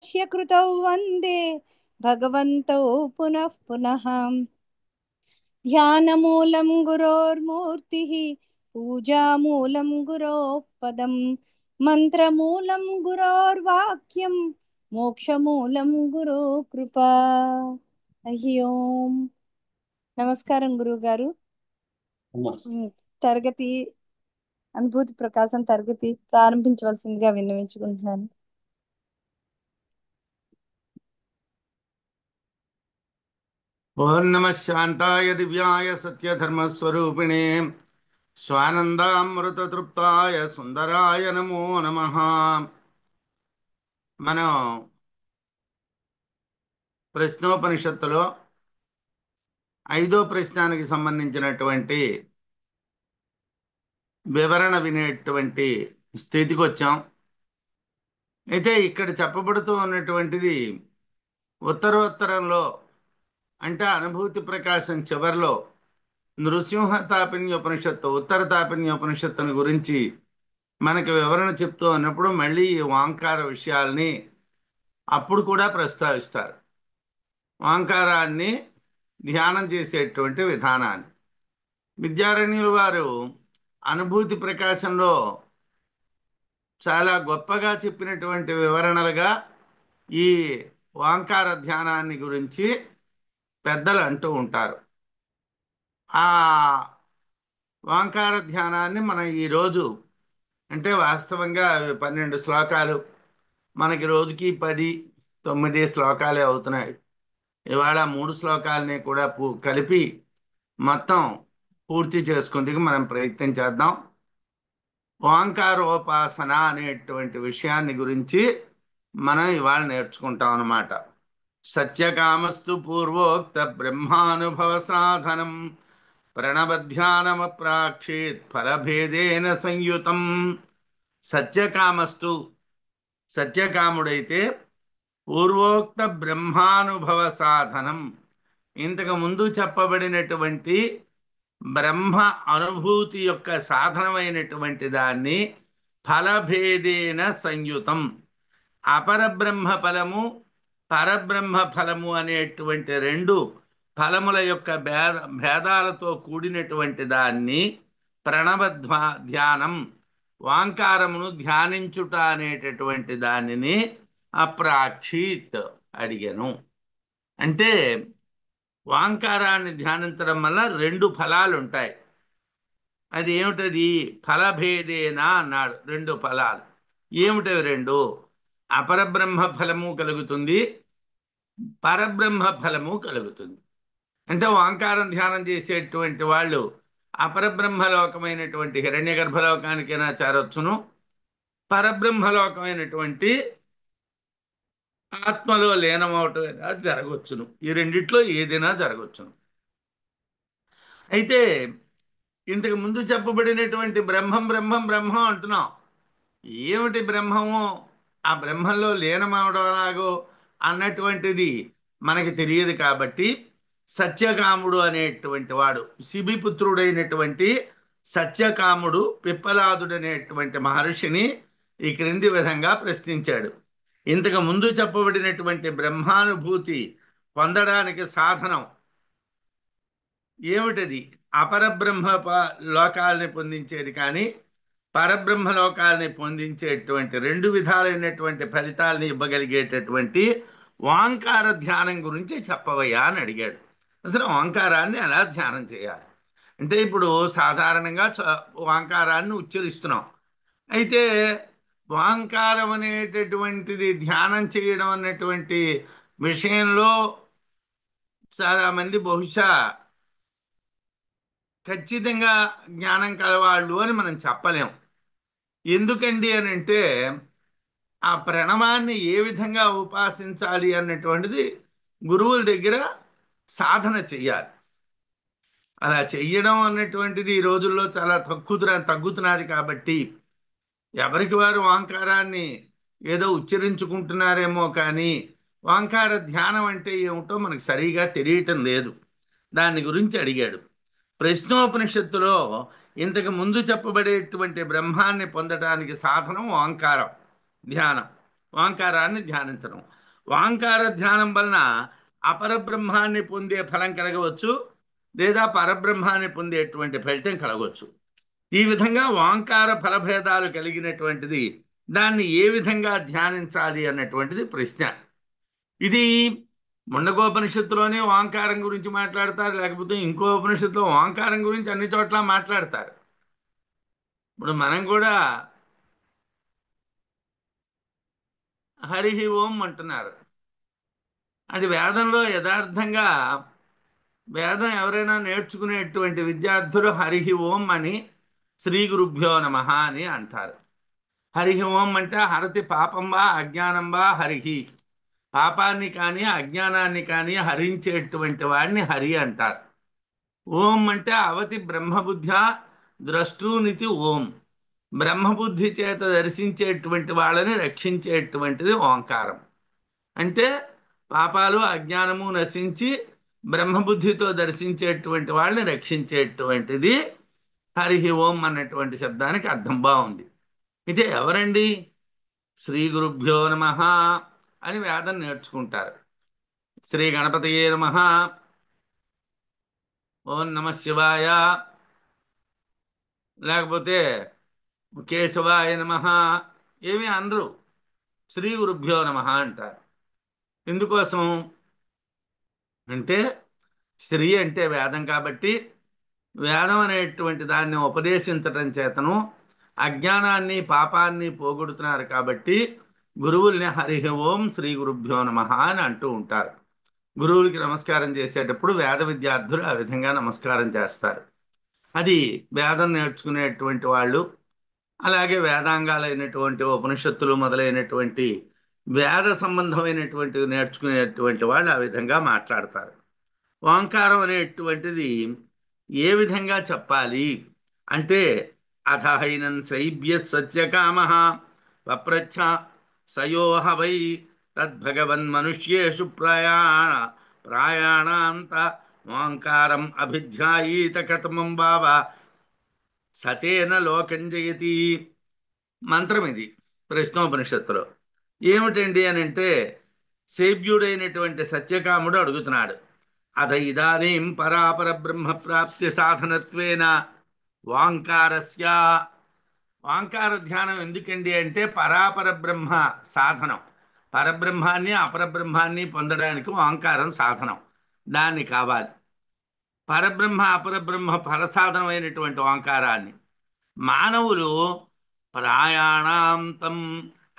तस्य कृतौ वन्दे भगवन्तौ पुनः पुनः। ध्यानमूलं गुरोर्मूर्तिः, पूजामूलं गुरोः पदं, मन्त्रमूलं गुरोर्वाक्यं, మోక్షమూలం గురు కృపా. హరి ఓం. నమస్కారం గురువు గారు. తరగతి అనుభూతి ప్రకాశం తరగతి ప్రారంభించవలసిందిగా విన్నవించుకుంటున్నాను. ఓం నమః శాంతాయ దివ్యాయ సత్యధర్మస్వరూపిణే స్వానందామృతతృప్తాయ సుందరాయ నమో నమః. మనం ప్రశ్నోపనిషత్తులో 5వ ప్రశ్నానికి సంబంధించినటువంటి వివరణ వినేటువంటి స్థితికి వచ్చాం. అయితే ఇక్కడ చెప్పబడుతూ ఉన్నటువంటిది ఉత్తరోత్తరంలో, అంటే అనుభూతి ప్రకాశం చివరిలో నృసింహ తాపిన్యోపనిషత్తు, ఉత్తర తాపిన్యోపనిషత్తుని గురించి మనకి వివరణ చెప్తూ ఉన్నప్పుడు మళ్ళీ ఈ ఓంకార విషయాల్ని అప్పుడు కూడా ప్రస్తావిస్తారు. ఓంకారాన్ని ధ్యానం చేసేటువంటి విధానాన్ని విద్యారణ్యుల వారు అనుభూతి ప్రకాశంలో చాలా గొప్పగా చెప్పినటువంటి వివరణలుగా ఈ ఓంకార ధ్యానాన్ని గురించి పెద్దలు అంటూ ఉంటారు. ఆ ఓంకార ధ్యానాన్ని మనం ఈరోజు, అంటే వాస్తవంగా 12 శ్లోకాలు, మనకి రోజుకి 10-9 శ్లోకాలే అవుతున్నాయి. ఇవాళ 3 శ్లోకాలని కూడా కలిపి మొత్తం పూర్తి చేసుకుందుకు మనం ప్రయత్నం చేద్దాం. ఓంకారోపాసన అనేటువంటి విషయాన్ని గురించి మనం ఇవాళ నేర్చుకుంటాం అన్నమాట. సత్యకామస్తు పూర్వోక్త బ్రహ్మానుభవ సాధనం ప్రణవధ్యానమప్రాక్షేత్ ఫలభేదేన సంయుతం. సత్యకామస్తు, సత్యకాముడైతే పూర్వోక్త బ్రహ్మానుభవ సాధనం, ఇంతకు ముందు చెప్పబడినటువంటి బ్రహ్మ అనుభూతి యొక్క సాధనమైనటువంటి దాన్ని ఫలభేదేన సంయుతం, అపరబ్రహ్మ ఫలము పరబ్రహ్మ ఫలము అనేటువంటి 2 ఫలముల యొక్క భేదాలతో కూడినటువంటి దాన్ని ధ్యానం, ఓంకారమును ధ్యానించుట అనేటటువంటి దానిని అప్రాక్షీత్ అడిగాను. అంటే ఓంకారాన్ని ధ్యానించడం వల్ల 2 ఫలాలు ఉంటాయి. అది ఏమిటది? ఫలభేదేనా అన్నాడు. 2 ఫలాలు ఏమిటవి? 2 అపరబ్రహ్మ ఫలము కలుగుతుంది, పరబ్రహ్మ ఫలము కలుగుతుంది. అంటే ఓంకారం ధ్యానం చేసేటువంటి వాళ్ళు అపరబ్రహ్మలోకమైనటువంటి హిరణ్య గర్భలోకానికైనా చేరొచ్చును, పరబ్రహ్మలోకమైనటువంటి ఆత్మలో లీనమవటం జరగవచ్చును. ఈ రెండిట్లో ఏదైనా జరగవచ్చును. అయితే ఇంతకు ముందు చెప్పబడినటువంటి బ్రహ్మం బ్రహ్మం బ్రహ్మం అంటున్నాం. ఏమిటి బ్రహ్మము? ఆ బ్రహ్మంలో లీనమవడం ఎలాగో అన్నటువంటిది మనకి తెలియదు. కాబట్టి సత్యకాముడు అనేటువంటి వాడు, శిబిపుత్రుడైనటువంటి సత్యకాముడు పిప్పలాదుడు అనేటువంటి మహర్షిని ఈ క్రింది విధంగా ప్రశ్నించాడు. ఇంతకు ముందు చెప్పబడినటువంటి బ్రహ్మానుభూతి పొందడానికి సాధనం ఏమిటది? అపరబ్రహ్మ లోకాలని పొందించేది కానీ పరబ్రహ్మ లోకాలని పొందించేటువంటి 2 విధాలైనటువంటి ఫలితాలని ఇవ్వగలిగేటటువంటి ఓంకార ధ్యానం గురించి చెప్పవయ్యా అని అడిగాడు. అసలు ఓంకారాన్ని ఎలా ధ్యానం చేయాలి అంటే, ఇప్పుడు సాధారణంగా ఓంకారాన్ని ఉచ్చరిస్తున్నాం. అయితే ఓంకారం అనేటటువంటిది ధ్యానం చేయడం అన్నటువంటి విషయంలో చాలామంది బహుశా ఖచ్చితంగా జ్ఞానం కలవాళ్ళు అని మనం చెప్పలేం. ఎందుకండి అని అంటే, ఆ ప్రణవాన్ని ఏ విధంగా ఉపాసించాలి అన్నటువంటిది గురువుల దగ్గర సాధన చెయ్యాలి. అలా చెయ్యడం అన్నటువంటిది ఈ రోజుల్లో చాలా తగ్గుతున్నది. కాబట్టి ఎవరికి వారు ఓంకారాన్ని ఏదో ఉచ్చరించుకుంటున్నారేమో కానీ ఓంకార ధ్యానం అంటే ఏమిటో మనకు సరిగా తెలియటం లేదు. దాని గురించి అడిగాడు. ప్రశ్నోపనిషత్తులో ఇంతకు ముందు చెప్పబడేటువంటి బ్రహ్మాన్ని పొందడానికి సాధనం ఓంకారం ధ్యానం. ఓంకారాన్ని ధ్యానించడం. ఓంకార ధ్యానం వలన అపరబ్రహ్మాన్ని పొందే ఫలం కలగవచ్చు, లేదా పరబ్రహ్మాన్ని పొందేటువంటి ఫలితం కలగవచ్చు. ఈ విధంగా ఓంకార ఫలభేదాలు కలిగినటువంటిది. దాన్ని ఏ విధంగా ధ్యానించాలి అన్నటువంటిది ప్రశ్న. ఇది ముండకోపనిషత్తులోనే ఓంకారం గురించి మాట్లాడతారు, లేకపోతే ఇంకో ఉపనిషత్తులో ఓంకారం గురించి అన్ని చోట్ల మాట్లాడతారు. ఇప్పుడు మనం కూడా హరి ఓం అంటున్నారు. అది వేదంలో యథార్థంగా వేదం ఎవరైనా నేర్చుకునేటువంటి విద్యార్థులు హరి ఓం అని శ్రీ గురుభ్యో నమః అని అంటారు. హరి ఓం అంటే హరతి పాపం వా అజ్ఞానం వా హరిహి. పాపాన్ని కానీ అజ్ఞానాన్ని కానీ హరించేటువంటి వాడిని హరి అంటారు. ఓం అంటే అవతి బ్రహ్మబుద్ధ ద్రష్టృనితి ఓం. బ్రహ్మబుద్ధి చేత దర్శించేటువంటి వాళ్ళని రక్షించేటువంటిది ఓంకారం. అంటే పాపాలు అజ్ఞానము నశించి బ్రహ్మబుద్ధితో దర్శించేటువంటి వాళ్ళని రక్షించేటువంటిది హరి ఓం అన్నటువంటి శబ్దానికి అర్థం బాగుంది. అయితే ఎవరండి శ్రీ గురుభ్యో నమః అని వేదం నేర్చుకుంటారు. శ్రీ గణపతయే నమః, ఓం నమ శివాయ, లేకపోతే కేశవాయ నమః ఏమీ అనరు, శ్రీ గురుభ్యో నమః అంటారు. ఎందుకోసం అంటే శ్రీ అంటే వేదం కాబట్టి, వేదం అనేటువంటి దాన్ని ఉపదేశించటం చేతను అజ్ఞానాన్ని పాపాన్ని పోగొడుతున్నారు కాబట్టి గురువుల్ని హరి ఓం శ్రీ గురుభ్యో నమః అని అంటూ ఉంటారు. గురువులకి నమస్కారం చేసేటప్పుడు వేద విద్యార్థులు ఆ విధంగా నమస్కారం చేస్తారు. అది వేదం నేర్చుకునేటువంటి వాళ్ళు, అలాగే వేదాంగాలైనటువంటి ఉపనిషత్తులు మొదలైనటువంటి వేద సంబంధమైనటువంటి నేర్చుకునేటువంటి వాళ్ళు ఆ విధంగా మాట్లాడతారు. ఓంకారం అనేటువంటిది ఏ విధంగా చెప్పాలి అంటే అథహైనం శైభ్య సత్యకామ పప్రచ్ఛ సయోహ వై తద్భగవన్ మనుష్యేషు ప్రాయాణాంత ఓంకారం అభిధ్యాయీత కథమం బావ సతేన లోకం జయతి. మంత్రం ఇది ప్రశ్నోపనిషత్తులో. ఏమిటండి అని అంటే సేవ్యుడైనటువంటి సత్యకాముడు అడుగుతున్నాడు. అథ ఇదానీం పరాపర బ్రహ్మ ప్రాప్తి సాధనత్వేన ఓంకారస్య. ఓంకార ధ్యానం ఎందుకండి అంటే పరాపర బ్రహ్మ సాధనం. పరబ్రహ్మాన్ని అపరబ్రహ్మాన్ని పొందడానికి ఓంకారం సాధనం. దాన్ని కావాలి. పరబ్రహ్మ అపరబ్రహ్మ ఫలసాధనమైనటువంటి ఓంకారాన్ని మానవులు ప్రయాణాంతం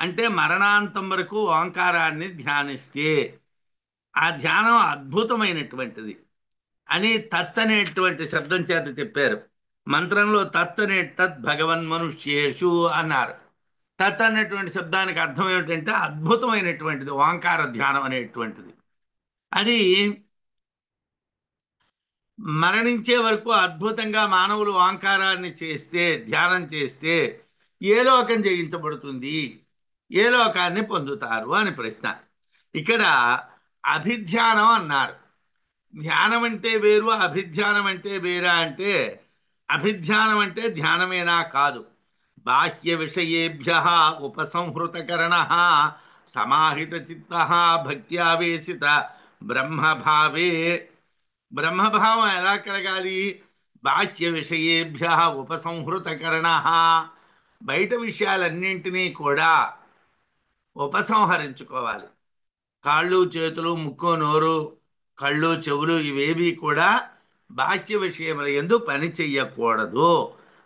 అంటే మరణాంతం వరకు ఓంకారాన్ని ధ్యానిస్తే ఆ ధ్యానం అద్భుతమైనటువంటిది అని తత్ అనేటువంటి శబ్దం చేత చెప్పారు. మంత్రంలో తత్ అనే తత్ భగవన్ మనుష్యేషు అన్నారు. తత్ అనేటువంటి శబ్దానికి అర్థం ఏమిటంటే అద్భుతమైనటువంటిది ఓంకార ధ్యానం అనేటువంటిది. అది మరణించే వరకు అద్భుతంగా మానవులు ఓంకారాన్ని చేస్తే, ధ్యానం చేస్తే ఏ లోకం జయించబడుతుంది, ఏ లోకాన్ని పొందుతారు అని ప్రశ్న. ఇక్కడ అభిధ్యానం అన్నారు. ధ్యానం అంటే వేరు, అభిధ్యానం అంటే వేరా అంటే అభిధ్యానం అంటే ధ్యానమేనా కాదు. బాహ్య విషయేభ్య ఉపసంహృతకరణ సమాహిత చిత్త భక్త్యావేశిత బ్రహ్మభావే. బ్రహ్మభావం ఎలా కలగాలి? బాహ్య విషయేభ్య ఉపసంహృతకరణ, బయట విషయాలన్నింటినీ కూడా ఉపసంహరించుకోవాలి. కాళ్ళు చేతులు ముక్కు నోరు కళ్ళు చెవులు ఇవేవి కూడా బాహ్య విషయముల యందు పని చెయ్యకూడదు.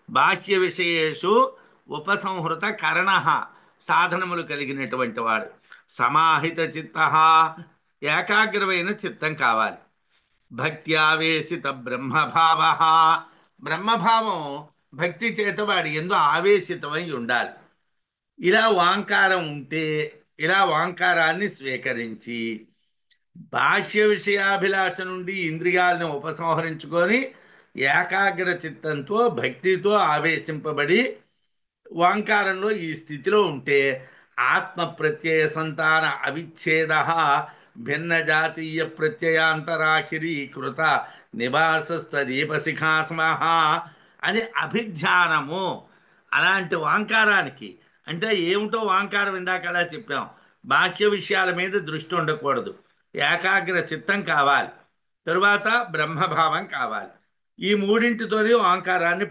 బాహ్య విషయేషు ఉపసంహృత కరణ, సాధనములు కలిగినటువంటి వాడు. సమాహిత చిత్త, ఏకాగ్రమైన చిత్తం కావాలి. భక్త్యావేశిత బ్రహ్మభావ, బ్రహ్మభావం భక్తి చేత వాడి యందు ఆవేశితమై ఉండాలి. ఇలా ఓంకారం ఉంటే, ఇలా ఓంకారాన్ని స్వీకరించి బాహ్య విషయాభిలాష నుండి ఇంద్రియాలను ఉపసంహరించుకొని ఏకాగ్ర చిత్తంతో భక్తితో ఆవేశింపబడి ఓంకారంలో ఈ స్థితిలో ఉంటే ఆత్మ ప్రత్యయ సంతాన అవిచ్ఛేద భిన్న జాతీయ ప్రత్యయాంతరాఖిరీకృత నివాసస్తదీపశిఖాస్మహ అని అభిధ్యానము. అలాంటి ఓంకారానికి అంటే ఏమిటో ఓంకారం ఇందాక అలా చెప్పాం. బాహ్య విషయాల మీద దృష్టి ఉండకూడదు, ఏకాగ్ర చిత్తం కావాలి, తరువాత బ్రహ్మభావం కావాలి. ఈ మూడింటితోనే ఓంకారాన్ని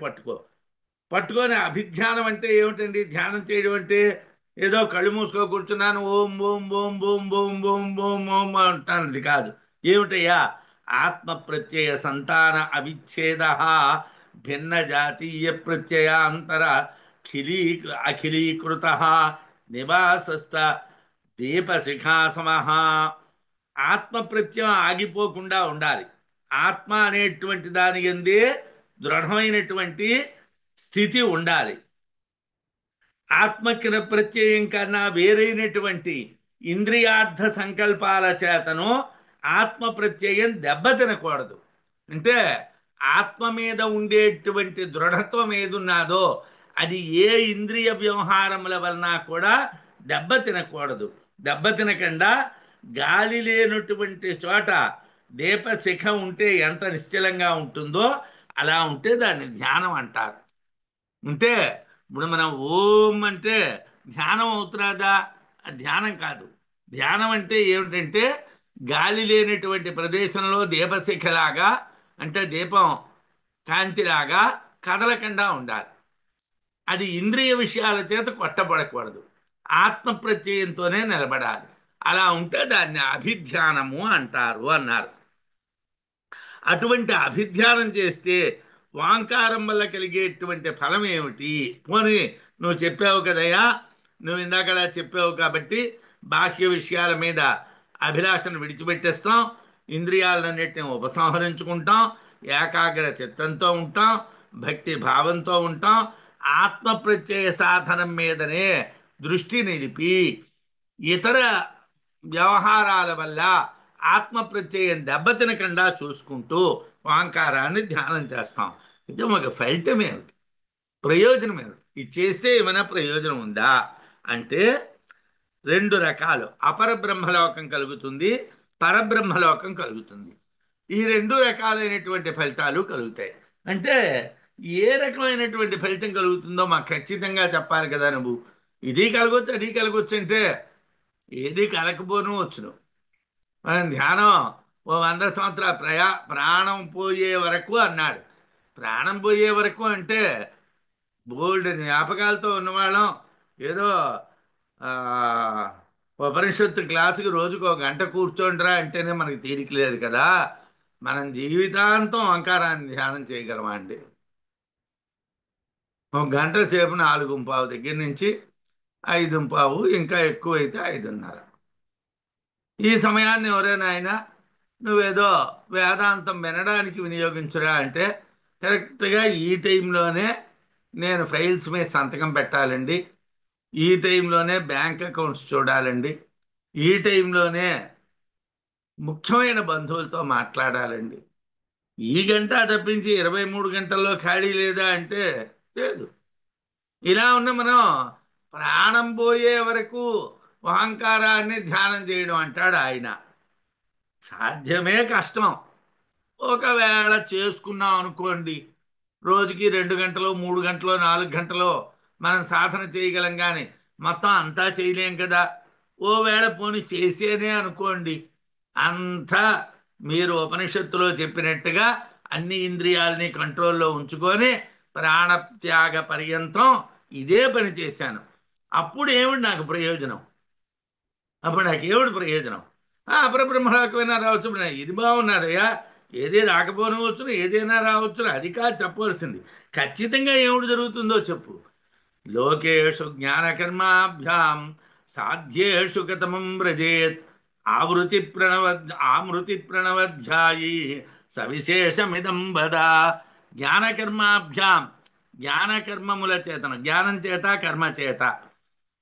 పట్టుకొని అభిధ్యానం అంటే ఏమిటండి? ధ్యానం చేయడం అంటే ఏదో కళ్ళు మూసుకో కూర్చున్నాను ఓం ఓం ఓం ఓం ఓం ఓం ఓం ఓం అంటానది కాదు. ఏమిటయ్యా? ఆత్మ ప్రత్యయ సంతాన అవిచ్ఛేద భిన్న జాతీయ ప్రత్యయ అంతర అఖిలీకృత నివాసస్థ దీపశిఖాసమ. ఆత్మ ప్రత్యయం ఆగిపోకుండా ఉండాలి. ఆత్మ అనేటువంటి దాని ఎందే దృఢమైనటువంటి స్థితి ఉండాలి. ఆత్మకిన ప్రత్యయం కన్నా వేరైనటువంటి ఇంద్రియార్థ సంకల్పాల చేతను ఆత్మ ప్రత్యయం దెబ్బతినకూడదు. అంటే ఆత్మ మీద ఉండేటువంటి దృఢత్వం ఏదున్నాదో అది ఏ ఇంద్రియ వ్యవహారముల వలన కూడా దెబ్బతినకూడదు. దెబ్బతినకుండా గాలి లేనటువంటి చోట దీపశిఖ ఉంటే ఎంత నిశ్చలంగా ఉంటుందో అలా ఉంటే దాన్ని ధ్యానం అంటారు. అంటే ఇప్పుడు మనం ఓం అంటే ధ్యానం అవుతున్నదా? ధ్యానం కాదు. ధ్యానం అంటే ఏమిటంటే గాలి లేనటువంటి ప్రదేశంలో దీపశిఖలాగా, అంటే దీపం కాంతిలాగా కదలకుండా ఉండాలి. అది ఇంద్రియ విషయాల చేత కొట్టబడకూడదు, ఆత్మ ప్రత్యయంతోనే నిలబడాలి. అలా ఉంటే దాన్ని అభిధ్యానము అంటారు అన్నారు. అటువంటి అభిధ్యానం చేస్తే వాంకారం వల్ల కలిగేటువంటి ఫలం ఏమిటి? పోనీ నువ్వు చెప్పావు కదయ్యా, నువ్వు ఇందాకలా చెప్పావు కాబట్టి బాహ్య విషయాల మీద అభిలాషను విడిచిపెట్టేస్తాం, ఇంద్రియాలన్నిటిని ఉపసంహరించుకుంటాం, ఏకాగ్ర చిత్తంతో ఉంటాం, భక్తి భావంతో ఉంటాం, ఆత్మ ప్రత్యయ సాధనం మీదనే దృష్టి నిలిపి ఇతర వ్యవహారాల వల్ల ఆత్మ ప్రత్యయం దెబ్బతినకుండా చూసుకుంటూ ఓంకారాన్ని ధ్యానం చేస్తాం. ఇది ఒక ఫలితం ఏమిటి? ప్రయోజనం ఏమిటి? ఇది చేస్తే ఏమైనా ప్రయోజనం ఉందా అంటే రెండు రకాలు. అపర బ్రహ్మలోకం కలుగుతుంది, పరబ్రహ్మలోకం కలుగుతుంది. ఈ రెండు రకాలైనటువంటి ఫలితాలు కలుగుతాయి. అంటే ఏ రకమైనటువంటి ఫలితం కలుగుతుందో మాకు ఖచ్చితంగా చెప్పాలి కదా నువ్వు. ఇది కలగొచ్చు అది కలగొచ్చు అంటే ఏది కలకపోను వచ్చును. మనం ధ్యానం ఓ 100 సంవత్సరాల ప్రాణం పోయే వరకు అన్నాడు. ప్రాణం పోయే వరకు అంటే బోల్డ్ జ్ఞాపకాలతో ఉన్నవాళ్ళం. ఏదో ఆ, ఉపనిషత్తు క్లాసుకి రోజుకు ఒక గంట కూర్చోండిరా అంటేనే మనకి తీరిక లేదు కదా. మనం జీవితాంతం ఓంకారాన్ని ధ్యానం చేయగలమా అండి? ఒక గంట సేపు 4:15 దగ్గర నుంచి 5:15, ఇంకా ఎక్కువైతే 5:30. ఈ సమయాన్ని ఎవరైనా అయినా నువ్వేదో వేదాంతం వినడానికి వినియోగించురా అంటే కరెక్ట్గా ఈ టైంలోనే నేను ఫైల్స్ మీద సంతకం పెట్టాలండి, ఈ టైంలోనే బ్యాంక్ అకౌంట్స్ చూడాలండి, ఈ టైంలోనే ముఖ్యమైన బంధువులతో మాట్లాడాలండి. ఈ గంట తప్పించి 23 గంటల్లో ఖాళీ లేదా అంటే లేదు. ఇలా ఉన్న మనం ప్రాణం పోయే వరకు అహంకారాన్ని ధ్యానం చేయడం అంటాడు ఆయన. సాధ్యమే, కష్టం. ఒకవేళ చేసుకున్నాం అనుకోండి, రోజుకి 2 గంటలు 3 గంటలు 4 గంటలు మనం సాధన చేయగలం, కానీ మొత్తం అంతా చేయలేం కదా. ఓ వేళ పోని చేసేనే అనుకోండి, అంతా మీరు ఉపనిషత్తులో చెప్పినట్టుగా అన్ని ఇంద్రియాలని కంట్రోల్లో ఉంచుకొని ప్రాణత్యాగ పర్యంతం ఇదే పని చేశాను. అప్పుడు ఏమిటి నాకు ప్రయోజనం? అప్పుడు నాకేమిటి ప్రయోజనం? అపరబ్రహ్మలోకమైనా రావచ్చు, ఇది బాగున్నదయ్యా, ఏది రాకపోనవచ్చును, ఏదైనా రావచ్చును, అది కాదు చెప్పవలసింది. ఖచ్చితంగా ఏమిటి జరుగుతుందో చెప్పు. లోకేషు జ్ఞానకర్మాభ్యాం సాధ్యేషు కతమం వ్రజేత్ ఆమృతి ప్రణవధ్యాయి సవిశేషమిదం వద. జ్ఞానకర్మాభ్యాం, జ్ఞానకర్మముల చేతను, జ్ఞానం చేత కర్మ చేత,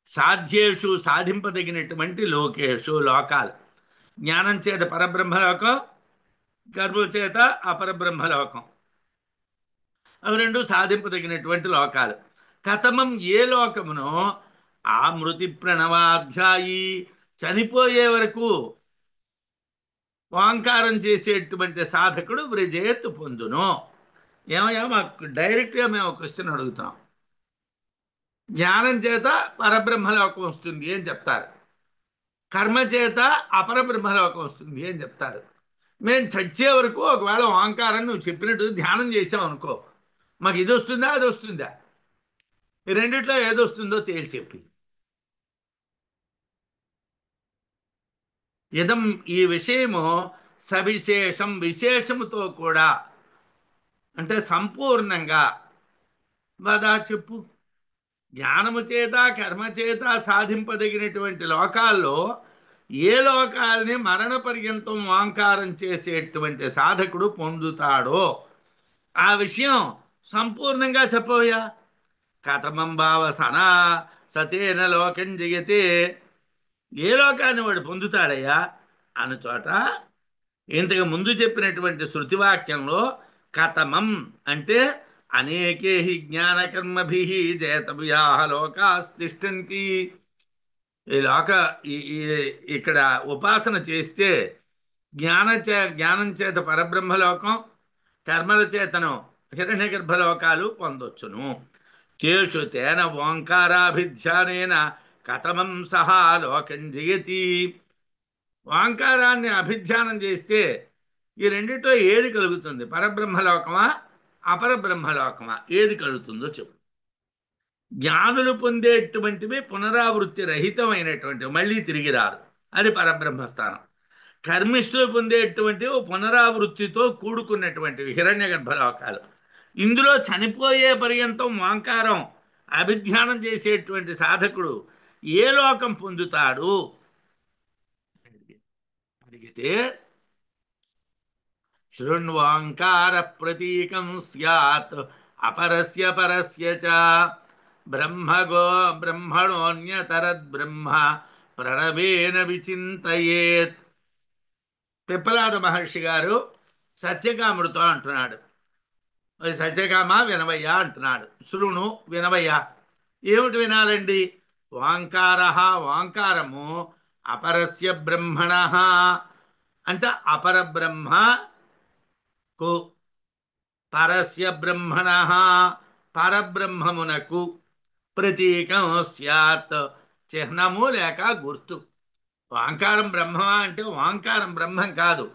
సాధ్యేషు సాధింపదగినటువంటి లోకేషు లోకాలు, జ్ఞానం చేత పరబ్రహ్మలోకం, కర్మ చేత అపరబ్రహ్మలోకం, అవి రెండు సాధింపదగినటువంటి లోకాలు. కథమం ఏ లోకమునో ఆ మృతి ప్రణవాధ్యాయి, చనిపోయే వరకు ఓంకారం చేసేటువంటి సాధకుడు వ్రజేత్ పొందును. ఏమయ్యా, మాకు డైరెక్ట్గా మేము ఒక క్వశ్చన్ అడుగుతున్నాం. జ్ఞానం చేత పరబ్రహ్మలోకం వస్తుంది అని చెప్తారు, కర్మ చేత అపర బ్రహ్మలోకం వస్తుంది అని చెప్తారు. మేము చచ్చే వరకు ఒకవేళ ఓంకారం నువ్వు చెప్పినట్టు ధ్యానం చేసాం అనుకో, మాకు ఇది వస్తుందా అది వస్తుందా, ఈ రెండిట్లో ఏది వస్తుందో తేల్చెప్పి. ఇదం ఈ విషయము సవిశేషం విశేషముతో కూడా, అంటే సంపూర్ణంగా వదా చెప్పు. జ్ఞానము చేత కర్మ చేత సాధింపదగినటువంటి లోకాల్లో ఏ లోకాల్ని మరణ పర్యంతం ఓంకారం చేసేటువంటి సాధకుడు పొందుతాడో ఆ విషయం సంపూర్ణంగా చెప్పవయ్యా. కథమం భావ సనా సతేన లోకం జయతే, ఏ లోకాన్ని వాడు పొందుతాడయ్యా అన్న చోట ఇంతకు ముందు చెప్పినటువంటి శృతివాక్యంలో కథమం అంటే అనేకే హి జ్ఞానకర్మభి జయతవ్యా లోకాస్తిష్టంతి. ఈ లోక ఇక్కడ ఉపాసన చేస్తే జ్ఞానం చేత పరబ్రహ్మలోకం, కర్మల చేతను హిరణ్య గర్భలోకాలు పొందొచ్చును. తేషు తేన ఓంకారాభిధ్యానేన కథమం సహా లోకం జయతి. ఓంకారాన్ని అభిధ్యానం చేస్తే ఈ రెండిట్లో ఏది కలుగుతుంది, పరబ్రహ్మలోకమా అపరబ్రహ్మలోకమా, ఏది కలుగుతుందో చెప్పు. జ్ఞానులు పొందేటువంటివి పునరావృత్తి రహితమైనటువంటివి, మళ్ళీ తిరిగి రారు, అది పరబ్రహ్మస్థానం. కర్మిష్ఠులు పొందేటువంటివి పునరావృత్తితో కూడుకున్నటువంటివి హిరణ్య గర్భలోకాలు. ఇందులో చనిపోయే పర్యంతం ఓంకారం అభిధ్యానం చేసేటువంటి సాధకుడు ఏ లోకం పొందుతాడు అడిగితే, శృణ్వాంకార ప్రతీకం స్యాత్ అపరస్య పరస్య చ బ్రహ్మగో బ్రహ్మణోన్యతరద్ బ్రహ్మ ప్రణవేన విచింతయేత్. పిప్పలాద మహర్షి గారు సత్యకాముడితో అంటున్నాడు, సత్యకామ వినవయ్యా అంటున్నాడు. శృణు వినవయ్యా. ఏమిటి వినాలండి? ఓంకార, ఓంకారము అపరస్య బ్రహ్మణ అంటే అపరబ్రహ్మకు, పరస్య బ్రహ్మణ పరబ్రహ్మమునకు, ప్రతీకం స్యాత్ చిహ్నము లేక గుర్తు. ఓంకారం బ్రహ్మమా అంటే ఓంకారం బ్రహ్మం కాదు,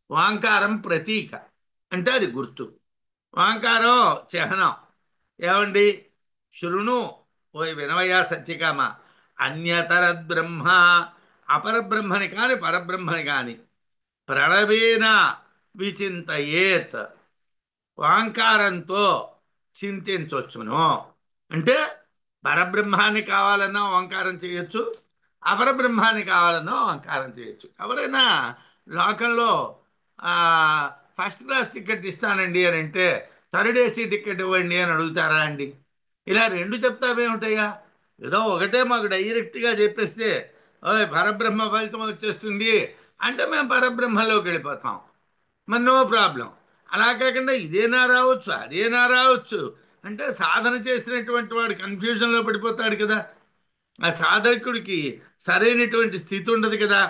ఓంకారం ప్రతీక అంటే అది గుర్తు, ఓంకారం చిహ్నం. ఏమండి? శృణు ఓ వినవయ్యా సత్యకామ, అన్యతరద్ బ్రహ్మ అపరబ్రహ్మని కాని పరబ్రహ్మని కాని ప్రణవేన విచింతయేత్ ఓంకారంతో చింతించవచ్చును. అంటే పరబ్రహ్మాన్ని కావాలన్నా ఓంకారం చేయొచ్చు, అపరబ్రహ్మాన్ని కావాలన్నా ఓంకారం చేయొచ్చు. ఎవరైనా లోకంలో ఫస్ట్ క్లాస్ టికెట్ ఇస్తానండి అని అంటే థర్డ్ ఏసీ టికెట్ ఇవ్వండి అని అడుగుతారా అండి? ఇలా రెండు చెప్తావేమిటయ్యా? ఏదో ఒకటే మాకు డైరెక్ట్గా చెప్పేస్తే ఓయ్ పరబ్రహ్మ ఫలితం వచ్చేస్తుంది అంటే మేము పరబ్రహ్మలోకి వెళ్ళిపోతాం, మరి నో ప్రాబ్లం. అలా కాకుండా ఇదేనా రావచ్చు అదేనా రావచ్చు అంటే సాధన చేసినటువంటి వాడు కన్ఫ్యూజన్లో పడిపోతాడు కదా, ఆ సాధకుడికి సరైనటువంటి స్థితి ఉండదు కదా.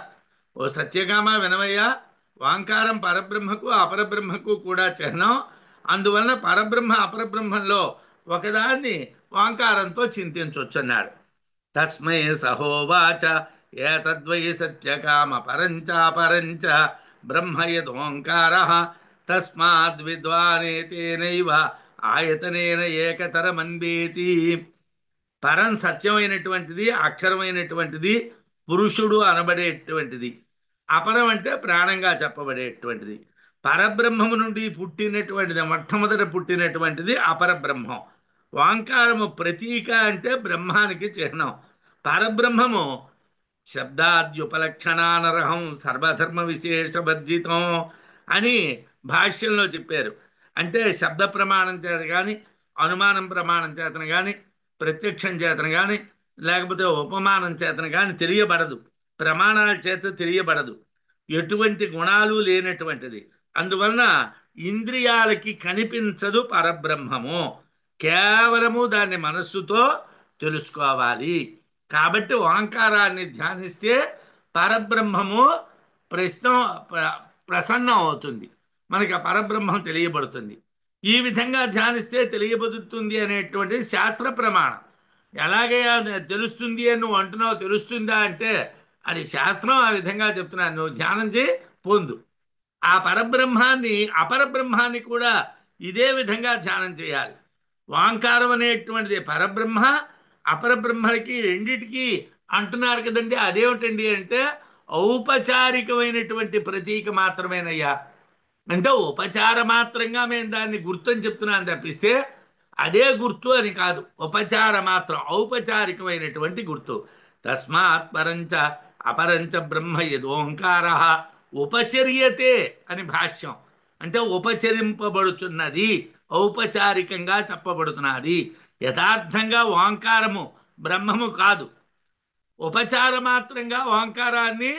ఓ సత్యకామ వినవయ్య, ఓంకారం పరబ్రహ్మకు అపరబ్రహ్మకు కూడా చిహ్నం. అందువలన పరబ్రహ్మ అపరబ్రహ్మంలో ఒకదాన్ని ఓంకారంతో చింతించవచ్చు అన్నాడు. తస్మై సహోవాచ ఏతద్వై సత్యకామ పరంచాపరంచ బ్రహ్మ యదోంకార తస్మాద్ విద్వానేతేనైవ ఆయతనేన ఏకతరమన్వేతి. పరం సత్యమైనటువంటిది, అక్షరమైనటువంటిది, పురుషుడు అనబడేటువంటిది. అపరం అంటే ప్రాణంగా చెప్పబడేటువంటిది. పరబ్రహ్మము నుండి పుట్టినటువంటిది, మొట్టమొదట పుట్టినటువంటిది అపరబ్రహ్మం. ఓంకారము ప్రతీక అంటే బ్రహ్మానికి చిహ్నం. పరబ్రహ్మము శబ్దాద్యుపలక్షణానర్హం సర్వధర్మ విశేషవర్జితం అని భాష్యంలో చెప్పారు. అంటే శబ్ద ప్రమాణం చేత కానీ, అనుమానం ప్రమాణం చేతన కానీ, ప్రత్యక్షం చేతన కానీ, లేకపోతే ఉపమానం చేతన కానీ తెలియబడదు, ప్రమాణాల చేత తెలియబడదు, ఎటువంటి గుణాలు లేనటువంటిది. అందువలన ఇంద్రియాలకి కనిపించదు పరబ్రహ్మము, కేవలము దాన్ని మనస్సుతో తెలుసుకోవాలి. కాబట్టి ఓంకారాన్ని ధ్యానిస్తే పరబ్రహ్మము ప్రశ్న ప్రసన్నం అవుతుంది, మనకి ఆ పరబ్రహ్మం తెలియబడుతుంది. ఈ విధంగా ధ్యానిస్తే తెలియబడుతుంది అనేటువంటి శాస్త్ర ప్రమాణం. ఎలాగయ్యా తెలుస్తుంది అని నువ్వు అంటున్నావు, తెలుస్తుందా అంటే అది శాస్త్రం ఆ విధంగా చెప్తున్నాను. నువ్వు ధ్యానం చేయి, పొందు. ఆ పరబ్రహ్మాన్ని అపరబ్రహ్మాన్ని కూడా ఇదే విధంగా ధ్యానం చేయాలి. వాంకారం అనేటువంటిది పరబ్రహ్మ, అపరబ్రహ్మకి రెండిటికి అంటున్నారు కదండి. అదేమిటండి అంటే ఔపచారికమైనటువంటి ప్రతీక మాత్రమేనయ్యా. అంటే ఉపచార మాత్రంగా మేము దాన్ని గుర్తు అని చెప్తున్నాను తప్పిస్తే అదే గుర్తు అని కాదు. ఉపచార మాత్రం, ఔపచారికమైనటువంటి గుర్తు. తస్మాత్ పరంచ అపరంచ బ్రహ్మ యదోంకార ఉపచర్యతే అని భాష్యం. అంటే ఉపచరింపబడుచున్నది, ఔపచారికంగా చెప్పబడుతున్నది. యథార్థంగా ఓంకారము బ్రహ్మము కాదు. ఉపచార మాత్రంగా ఓంకారాన్ని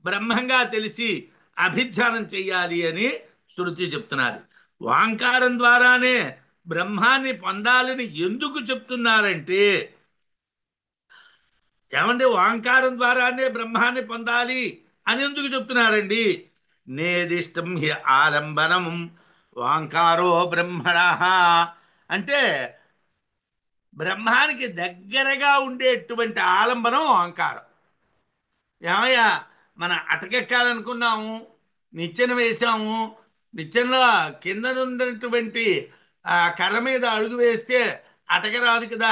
బ్రహ్మంగా తెలిసి అభిధ్యానం చెయ్యాలి అని శృతి చెప్తున్నది. ఓంకారం ద్వారానే బ్రహ్మాన్ని పొందాలని ఎందుకు చెప్తున్నారంటే, ఏమంటే ఓంకారం ద్వారానే బ్రహ్మాన్ని పొందాలి అని ఎందుకు చెప్తున్నారండి? నేదిష్టం హి ఆలంబనం ఓంకారో బ్రహ్మణ. అంటే బ్రహ్మానికి దగ్గరగా ఉండేటువంటి ఆలంబనం ఓంకారం. ఏమయ్యా, మన అటకెక్కాలనుకున్నాము, నిచ్చెన వేసాము, నిచ్చెనలో కింద ఉన్నటువంటి ఆ కర్ర మీద అడుగు వేస్తే అటక రాదు కదా.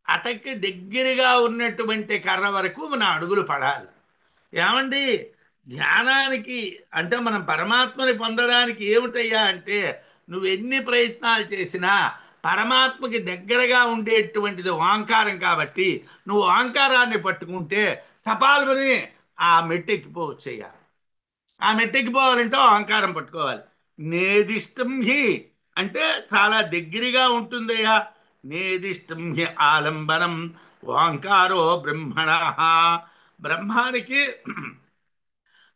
అటక్కి దగ్గరగా ఉన్నటువంటి కర్ర వరకు మన అడుగులు పడాలి. ఏమండి, ధ్యానానికి అంటే మనం పరమాత్మని పొందడానికి ఏమిటయ్యా అంటే నువ్వు ఎన్ని ప్రయత్నాలు చేసినా పరమాత్మకి దగ్గరగా ఉండేటువంటిది ఓంకారం. కాబట్టి నువ్వు ఓంకారాన్ని పట్టుకుంటే తపాలుని ఆ మెట్టెక్కిపోవచ్చయ్యా. ఆ మెట్టెక్కిపోవాలంటే ఓంకారం పట్టుకోవాలి. నేదిష్టం హి అంటే చాలా దగ్గరగా ఉంటుందయ్యా. నేదిష్టం హి ఆలంబనం ఓంకారో బ్రహ్మణ. బ్రహ్మానికి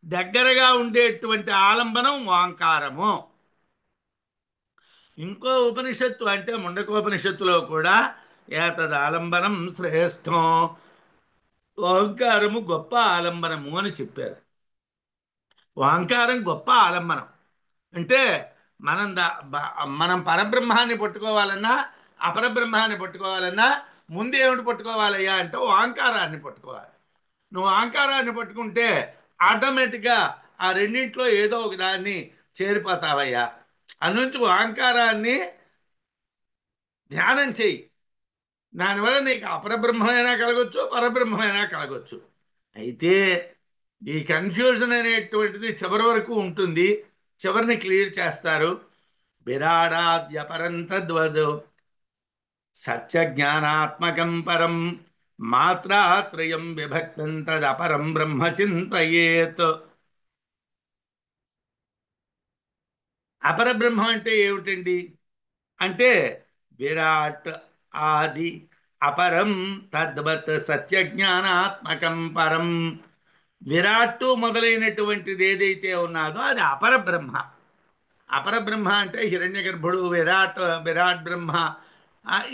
దగ్గరగా ఉండేటువంటి ఆలంబనం ఓంకారము. ఇంకో ఉపనిషత్తు అంటే ముండకోపనిషత్తులో కూడా ఏతద్ ఆలంబనం శ్రేష్టం, ఓంకారము గొప్ప ఆలంబనము అని చెప్పారు. ఓంకారం గొప్ప ఆలంబనం. అంటే మనం మనం పరబ్రహ్మాన్ని పట్టుకోవాలన్నా అపరబ్రహ్మాన్ని పట్టుకోవాలన్నా ముందు ఏమిటి పట్టుకోవాలయ్యా అంటే ఓంకారాన్ని పట్టుకోవాలి. నువ్వు ఓంకారాన్ని పట్టుకుంటే ఆటోమేటిక్గా ఆ రెండింటిలో ఏదో ఒక దాన్ని చేరిపోతావయ్యా. అందునుంచి ఓంకారాన్ని ధ్యానం చెయ్యి. దానివల్ల నీకు అపరబ్రహ్మైనా కలగొచ్చు, పరబ్రహ్మైనా కలగొచ్చు. అయితే ఈ కన్ఫ్యూజన్ అనేటువంటిది చివరి వరకు ఉంటుంది. చివరిని క్లియర్ చేస్తారు. విరాడాద్యపరం తద్వద్ సత్యజ్ఞానాత్మకం పరం మాత్రాత్రయం విభక్తం తదపరం బ్రహ్మ చింతయేత్. అపరబ్రహ్మం అంటే ఏమిటండి అంటే విరాట్ ఆది అపరం తద్వత్ సత్యజ్ఞానాత్మకం పరం. విరాట్టు మొదలైనటువంటిది ఏదైతే ఉన్నదో అది అపరబ్రహ్మ. అపరబ్రహ్మ అంటే హిరణ్య గర్భుడు, విరాట్ బ్రహ్మ,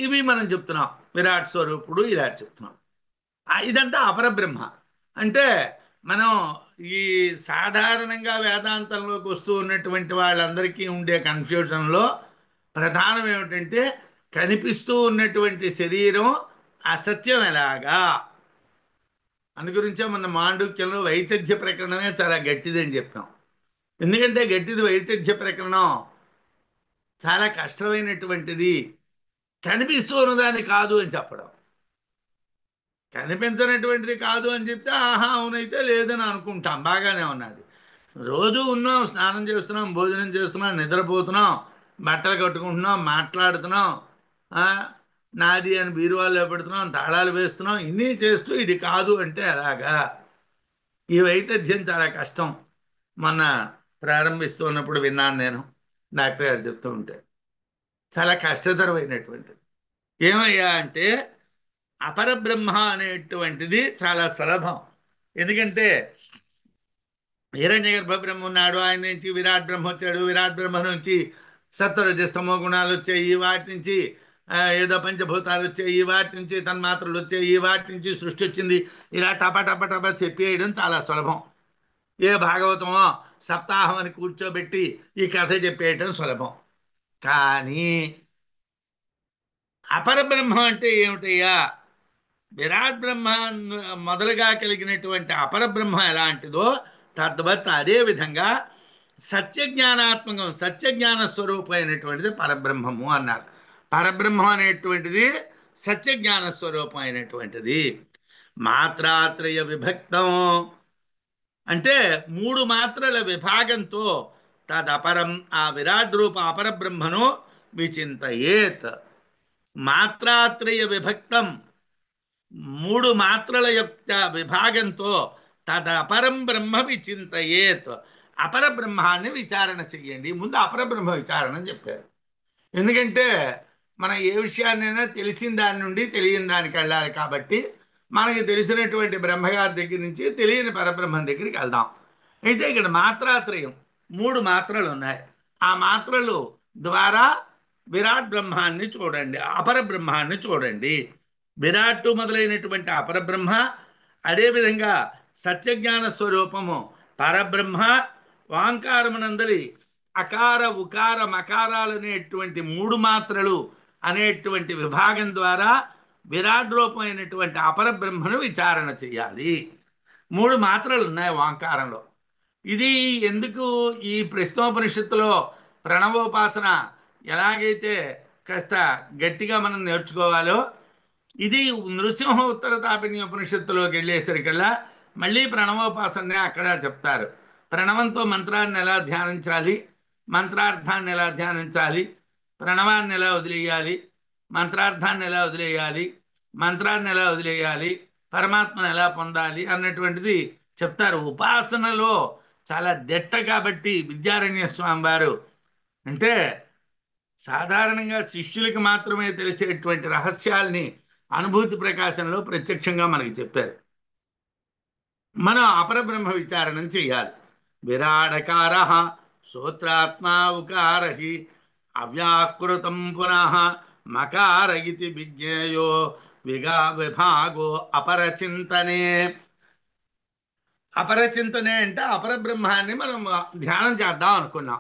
ఇవి మనం చెప్తున్నాం. విరాట్ స్వరూపుడు ఇలా చెప్తున్నాం. ఇదంతా అపరబ్రహ్మ. అంటే మనం ఈ సాధారణంగా వేదాంతంలోకి వస్తూ ఉన్నటువంటి వాళ్ళందరికీ ఉండే కన్ఫ్యూజన్లో ప్రధానం ఏమిటంటే కనిపిస్తూ ఉన్నటువంటి శరీరం అసత్యం ఎలాగా అందు గురించే మన మాండూక్యంలో వైతథ్య ప్రకరణమే చాలా గట్టిదని చెప్పాం. ఎందుకంటే గట్టిది వైతథ్య ప్రకరణం, చాలా కష్టమైనటువంటిది. కనిపిస్తూ ఉన్నదాన్ని కాదు అని చెప్పడం, కనిపించినటువంటిది కాదు అని చెప్తే ఆహా అవునైతే లేదని అనుకుంటాం, బాగానే ఉన్నది. రోజు ఉన్నాం, స్నానం చేస్తున్నాం, భోజనం చేస్తున్నాం, నిద్రపోతున్నాం, బట్టలు కట్టుకుంటున్నాం, మాట్లాడుతున్నాం, ఆ, నాది అని బీరువాల్లో పెడుతున్నాం, తాళాలు వేస్తున్నాం, ఇన్ని చేస్తూ ఇది కాదు అంటే ఎలాగా? ఈ వైతథ్యం చాలా కష్టం. మొన్న ప్రారంభిస్తూ ఉన్నప్పుడు విన్నాను నేను, డాక్టర్ గారు చెప్తూ ఉంటే చాలా కష్టతరమైనటువంటిది. ఏమయ్యా అంటే అపరబ్రహ్మ అనేటువంటిది చాలా సులభం. ఎందుకంటే హిరణ్య గర్భ బ్రహ్మ ఉన్నాడు, ఆయన నుంచి విరాట్ బ్రహ్మ వచ్చాడు, విరాట్ బ్రహ్మ నుంచి సత్వరజస్తమో గుణాలు వచ్చాయి, వాటి నుంచి ఏదో పంచభూతాలు వచ్చాయి, వాటి నుంచి తన్మాత్రలు వచ్చాయి, వాటి నుంచి సృష్టి వచ్చింది. ఇలా టప టప టప చెప్పేయడం చాలా సులభం. ఏ భాగవతమో సప్తాహం అని కూర్చోబెట్టి ఈ కథ చెప్పేయటం సులభం. కానీ అపరబ్రహ్మ అంటే ఏమిటయ్యా విరాట్ బ్రహ్మ మొదలుగా కలిగినటువంటి అపరబ్రహ్మ ఎలాంటిదో తద్వత్ అదే విధంగా సత్యజ్ఞానాత్మకం సత్యజ్ఞాన స్వరూపమైనటువంటిది పరబ్రహ్మము అన్నారు. పరబ్రహ్మం అనేటువంటిది సత్యజ్ఞాన స్వరూపం అయినటువంటిది. మాత్రాత్రయ విభక్తం అంటే మూడు మాత్రల విభాగంతో తదపరం ఆ విరాట్ రూప అపరబ్రహ్మను విచింతయేత్. మాత్రాత్రయ విభక్తం మూడు మాత్రల యొక్క విభాగంతో తదపరం బ్రహ్మ విచింతయేత్. అపర బ్రహ్మాన్ని విచారణ చెయ్యండి. ముందు అపర బ్రహ్మ విచారణ అని చెప్పారు. ఎందుకంటే మనం ఏ విషయాన్నైనా తెలిసిన దాని నుండి తెలియని దానికి వెళ్ళాలి కాబట్టి మనకి తెలిసినటువంటి బ్రహ్మగారి దగ్గర నుంచి తెలియని పరబ్రహ్మం దగ్గరికి వెళ్దాం. అయితే ఇక్కడ మాత్రాత్రయం మూడు మాత్రలు ఉన్నాయి. ఆ మాత్రలు ద్వారా విరాట్ బ్రహ్మాన్ని చూడండి, అపర బ్రహ్మాన్ని చూడండి. విరాట్టు మొదలైనటువంటి అపరబ్రహ్మ, అదేవిధంగా సత్యజ్ఞాన స్వరూపము పరబ్రహ్మ, వాంకారమునందలి అకార ఉకార మకారాలు అనేటువంటి మూడు మాత్రలు అనేటువంటి విభాగం ద్వారా విరాట్ రూపమైనటువంటి అపరబ్రహ్మను విచారణ చేయాలి. మూడు మాత్రలు ఉన్నాయి వాంకారంలో. ఇది ఎందుకు ఈ ప్రశ్నోపనిషత్తులో ప్రణవోపాసన ఎలాగైతే కాస్త గట్టిగా మనం నేర్చుకోవాలో, ఇది నృసింహ ఉత్తర తాపిని ఉపనిషత్తులోకి వెళ్ళేసరికల్లా మళ్ళీ ప్రణవోపాసనే అక్కడ చెప్తారు. ప్రణవంతో మంత్రాన్ని ఎలా ధ్యానించాలి, మంత్రార్థాన్ని ఎలా ధ్యానించాలి, ప్రణవాన్ని ఎలా వదిలేయాలి, మంత్రార్థాన్ని ఎలా వదిలేయాలి, మంత్రాన్ని ఎలా వదిలేయాలి, పరమాత్మను ఎలా పొందాలి అన్నటువంటిది చెప్తారు. ఉపాసనలో చాలా దిట్ట కాబట్టి విద్యారణ్య స్వామి వారు అంటే సాధారణంగా శిష్యులకి మాత్రమే తెలిసేటువంటి రహస్యాల్ని అనుభూతి ప్రకాశంలో ప్రత్యక్షంగా మనకి చెప్పారు. మనం అపరబ్రహ్మ విచారణం చేయాలి. విరాడకార శ్రోత్రాత్మా ఉకారహి అవ్యాకృతం పునః మకార ఇతి విజ్ఞేయో విభాగో అపరచింతనే. అపరచింతనే అంటే అపరబ్రహ్మాన్ని మనం ధ్యానం చేద్దాం అనుకున్నాం.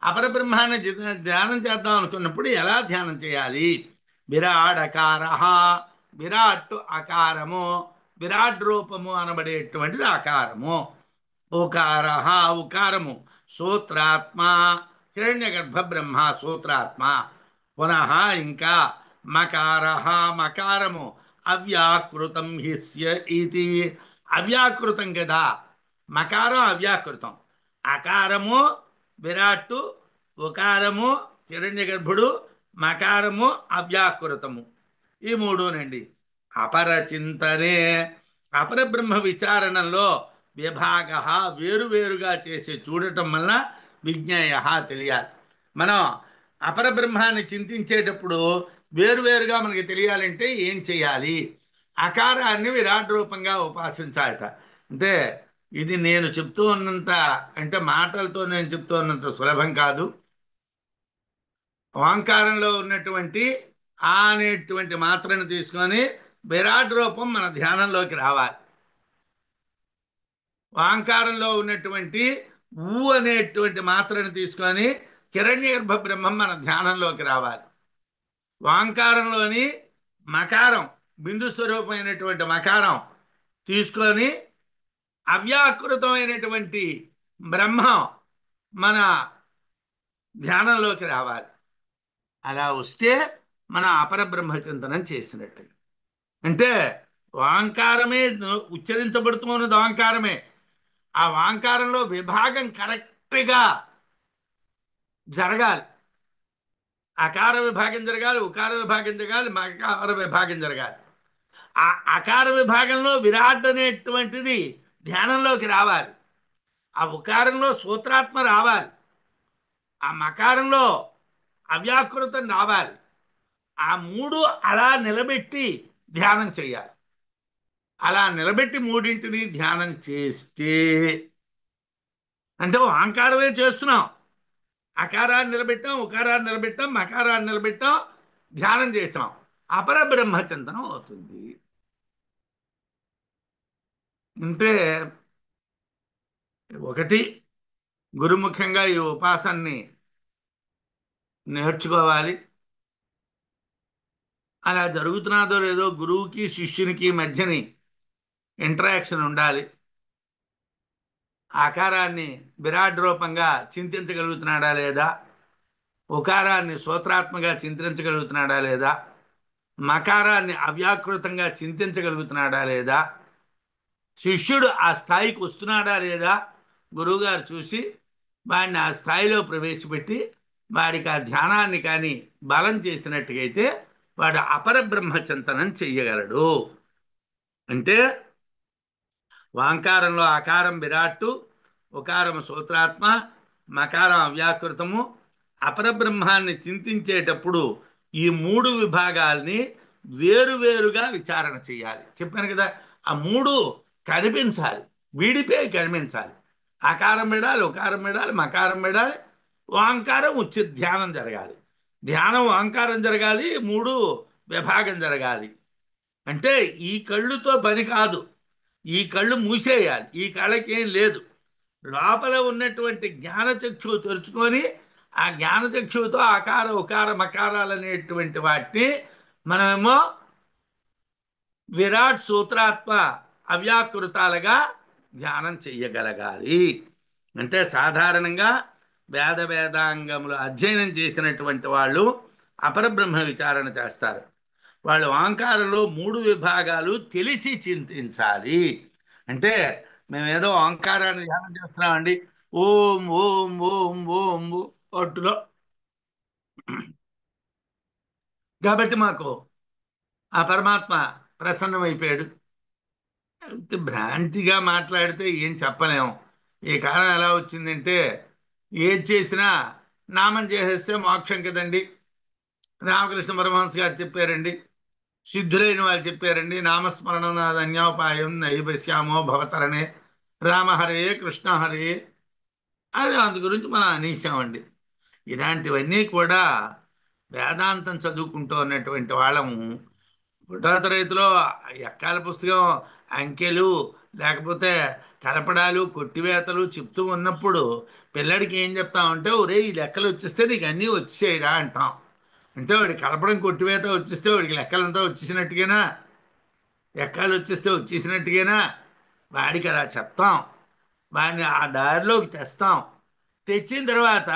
అపరబ్రహ్మాన్ని ధ్యానం చేద్దాం అనుకున్నప్పుడు ఎలా ధ్యానం చేయాలి? విరాడకార, విరాట్ అకారము, విరాట్ రూపము అనబడేటువంటిది ఆకారము. ఓకార ఉకారము, సూత్రాత్మ హిరణ్య గర్భ బ్రహ్మ సూత్రాత్మ. పునః ఇంకా మకార మకారము, అవ్యాకృతం హిస్య ఇది. అవ్యాకృతం కదా, మకారం అవ్యాకృతం, అకారము విరాట్టు, ఉకారము హిరణ్య గర్భుడు, మకారము అవ్యాకృతము, ఈ మూడునండి. అపరచింతనే అపరబ్రహ్మ విచారణలో విభాగ వేరువేరుగా చేసి చూడటం వలన విజ్ఞేయ తెలియాలి. మనం అపరబ్రహ్మాన్ని చింతించేటప్పుడు వేరువేరుగా మనకి తెలియాలంటే ఏం చేయాలి? అకారాన్ని విరాట్ రూపంగా ఉపాసించాలట. అంటే ఇది నేను చెప్తూ ఉన్నంత, అంటే మాటలతో నేను చెప్తూ ఉన్నంత సులభం కాదు. ఓంకారంలో ఉన్నటువంటి ఆ అనేటువంటి మాత్రను తీసుకొని విరాట్ రూపం మన ధ్యానంలోకి రావాలి. ఓంకారంలో ఉన్నటువంటి ఊ అనేటువంటి మాత్రను తీసుకొని హిరణ్య గర్భ బ్రహ్మం మన ధ్యానంలోకి రావాలి. ఓంకారంలోని మకారం బిందు స్వరూపమైనటువంటి మకారం తీసుకొని అవ్యాకృతమైనటువంటి బ్రహ్మం మన ధ్యానంలోకి రావాలి. అలా వస్తే మన అపరబ్రహ్మ చింతనం చేసినట్టు. అంటే ఓంకారమే ఉచ్చరించబడుతున్నది, ఓంకారమే. ఆ ఓంకారంలో విభాగం కరెక్ట్గా జరగాలి. అకార విభాగం జరగాలి, ఉకార విభాగం జరగాలి, మకార విభాగం జరగాలి. ఆ అకార విభాగంలో విరాట్ అనేటువంటిది ధ్యానంలోకి రావాలి. ఆ ఉకారంలో సూత్రాత్మ రావాలి. ఆ మకారంలో అవ్యాకృతం రావాలి. ఆ మూడు అలా నిలబెట్టి ధ్యానం చేయాలి. అలా నిలబెట్టి మూడింటిని ధ్యానం చేస్తే, అంటే ఓంకారమే చేస్తున్నాం, అకారాన్ని నిలబెట్టాం, ఉకారాన్ని నిలబెట్టాం, మకారాన్ని నిలబెట్టాం, ధ్యానం చేసాం, అపర బ్రహ్మచింతనం అవుతుంది. అంటే ఒకటి, గురుముఖంగా ఈ ఉపాసనని నేర్చుకోవాలి. అలా జరుగుతున్నదో లేదో గురువుకి శిష్యునికి మధ్యని ఇంటరాక్షన్ ఉండాలి. ఆకారాన్ని విరాట్ రూపంగా చింతించగలుగుతున్నాడా లేదా, ఉకారాన్ని సూత్రాత్మగా చింతించగలుగుతున్నాడా లేదా, మకారాన్ని అవ్యాకృతంగా చింతించగలుగుతున్నాడా లేదా, శిష్యుడు ఆ స్థాయికి వస్తున్నాడా లేదా గురువుగారు చూసి వాడిని ఆ స్థాయిలో ప్రవేశపెట్టి వాడికి ఆ ధ్యానాన్ని కానీ బలం చేసినట్టుగైతే వాడు అపరబ్రహ్మచింతనం చెయ్యగలడు. అంటే వాంకారంలో ఆకారం విరాట్టు, ఉకారం సూత్రాత్మ, మకారం అవ్యాకృతము. అపరబ్రహ్మాన్ని చింతించేటప్పుడు ఈ మూడు విభాగాల్ని వేరువేరుగా విచారణ చేయాలి. చెప్పాను కదా, ఆ మూడు కనిపించాలి, విడిపోయి కనిపించాలి. ఆకారం విడాలి, ఉకారం విడాలి, మకారం విడాలి, ఓంకారం ధ్యానం జరగాలి. ధ్యానం ఓంకారం జరగాలి, మూడు విభాగం జరగాలి. అంటే ఈ కళ్ళుతో పని కాదు, ఈ కళ్ళు మూసేయాలి, ఈ కళ్ళకేం లేదు. లోపల ఉన్నటువంటి జ్ఞానచక్షువు తెరుచుకొని ఆ జ్ఞానచక్షువుతో ఆకార ఉకార మకారాలు అనేటువంటి వాటిని మనమేమో విరాట్ సూత్రాత్మ అవ్యాకృతాలుగా ధ్యానం చెయ్యగలగాలి. అంటే సాధారణంగా వేదాంగములు అధ్యయనం చేసినటువంటి వాళ్ళు అపరబ్రహ్మ విచారణ చేస్తారు. వాళ్ళు ఓంకారంలో మూడు విభాగాలు తెలిసి చింతించాలి. అంటే మేమేదో ఓంకారాన్ని ధ్యానం చేస్తున్నామండి, ఓం ఓం ఓం ఓం ఒట్టులో, కాబట్టి మాకు ఆ పరమాత్మ ప్రసన్నమైపోయాడు. భ్రాంతిగా మాట్లాడితే ఏం చెప్పలేము. ఈ కారణం ఎలా వచ్చిందంటే, ఏది చేసినా నామం చేసేస్తే మోక్షం కదండి. రామకృష్ణ పరమహంస గారు చెప్పారండి, సిద్ధులైన వాళ్ళు చెప్పారండి, నామస్మరణం నాదన్యోపాయం నైపశ్యామో భవతరణే రామహరే కృష్ణహరే అని. అందు గురించి మనం అనేసామండి. ఇలాంటివన్నీ కూడా వేదాంతం చదువుకుంటూ ఉన్నటువంటి వాళ్ళము ఒకటో తరగతిలో ఎక్కాల పుస్తకం అంకెలు లేకపోతే కలపడాలు కొట్టివేతలు చెప్తూ ఉన్నప్పుడు పిల్లడికి ఏం చెప్తామంటే, ఒరే ఈ లెక్కలు వచ్చేస్తే నీకు అన్నీ వచ్చేయరా అంటాం. అంటే వాడి కలపడం కొట్టివేత వచ్చేస్తే వాడికి లెక్కలంతా వచ్చేసినట్టుగానా, ఎక్కాలు వచ్చేస్తే వచ్చేసినట్టుగానా వాడికి అలా చెప్తాం. వాడిని ఆ దారిలోకి తెస్తాం. తెచ్చిన తర్వాత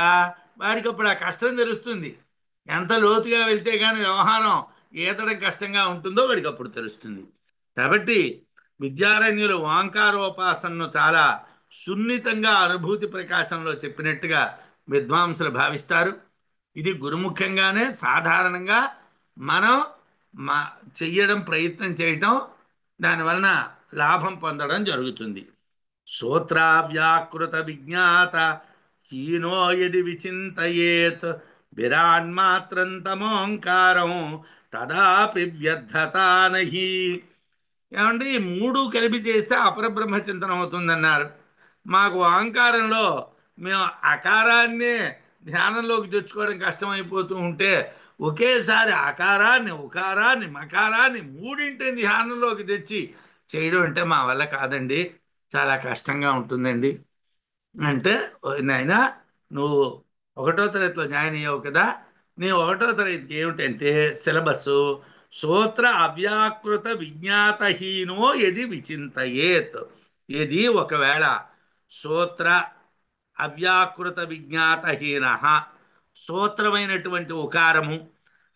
వాడికి అప్పుడు ఆ కష్టం తెలుస్తుంది. ఎంత లోతుగా వెళ్తే కానీ వ్యవహారం ఈతడం కష్టంగా ఉంటుందో వాడికి అప్పుడు తెలుస్తుంది. కాబట్టి విద్యారణ్యులు ఓంకారోపాసనను చాలా సున్నితంగా అనుభూతి ప్రకాశంలో చెప్పినట్టుగా విద్వాంసులు భావిస్తారు. ఇది గురుముఖ్యంగానే సాధారణంగా మనం మా చెయ్యడం, ప్రయత్నం చేయటం, దానివలన లాభం పొందడం జరుగుతుంది. శ్రోత్రావ్యాకృత విజ్ఞాత హీనో యది విచింతయేత్ విరాన్మాత్రం తమోంకారం తదాపి వ్యర్థతా నహి. ఏమంటే ఈ మూడు కలిపి చేస్తే అపరబ్రహ్మ చింతనం అవుతుందన్నారు. మాకు అహంకారంలో మేము అకారాన్నే ధ్యానంలోకి తెచ్చుకోవడం కష్టమైపోతూ ఉంటే ఒకేసారి ఆకారాన్ని ఉకారాన్ని మకారాన్ని మూడింటిని ధ్యానంలోకి తెచ్చి చేయడం అంటే మా వల్ల కాదండి, చాలా కష్టంగా ఉంటుందండి అంటే, నాయనా నువ్వు ఒకటో తరగతిలో జాయిన్ అయ్యావు కదా, నీ ఒకటో తరగతికి ఏమిటంటే సిలబస్సు సూత్ర అవ్యాకృత విజ్ఞాతహీనో యది విచింతయేత్. ఇది ఒకవేళ సూత్ర అవ్యాకృత విజ్ఞాతహీన, సూత్రమైనటువంటి ఉకారము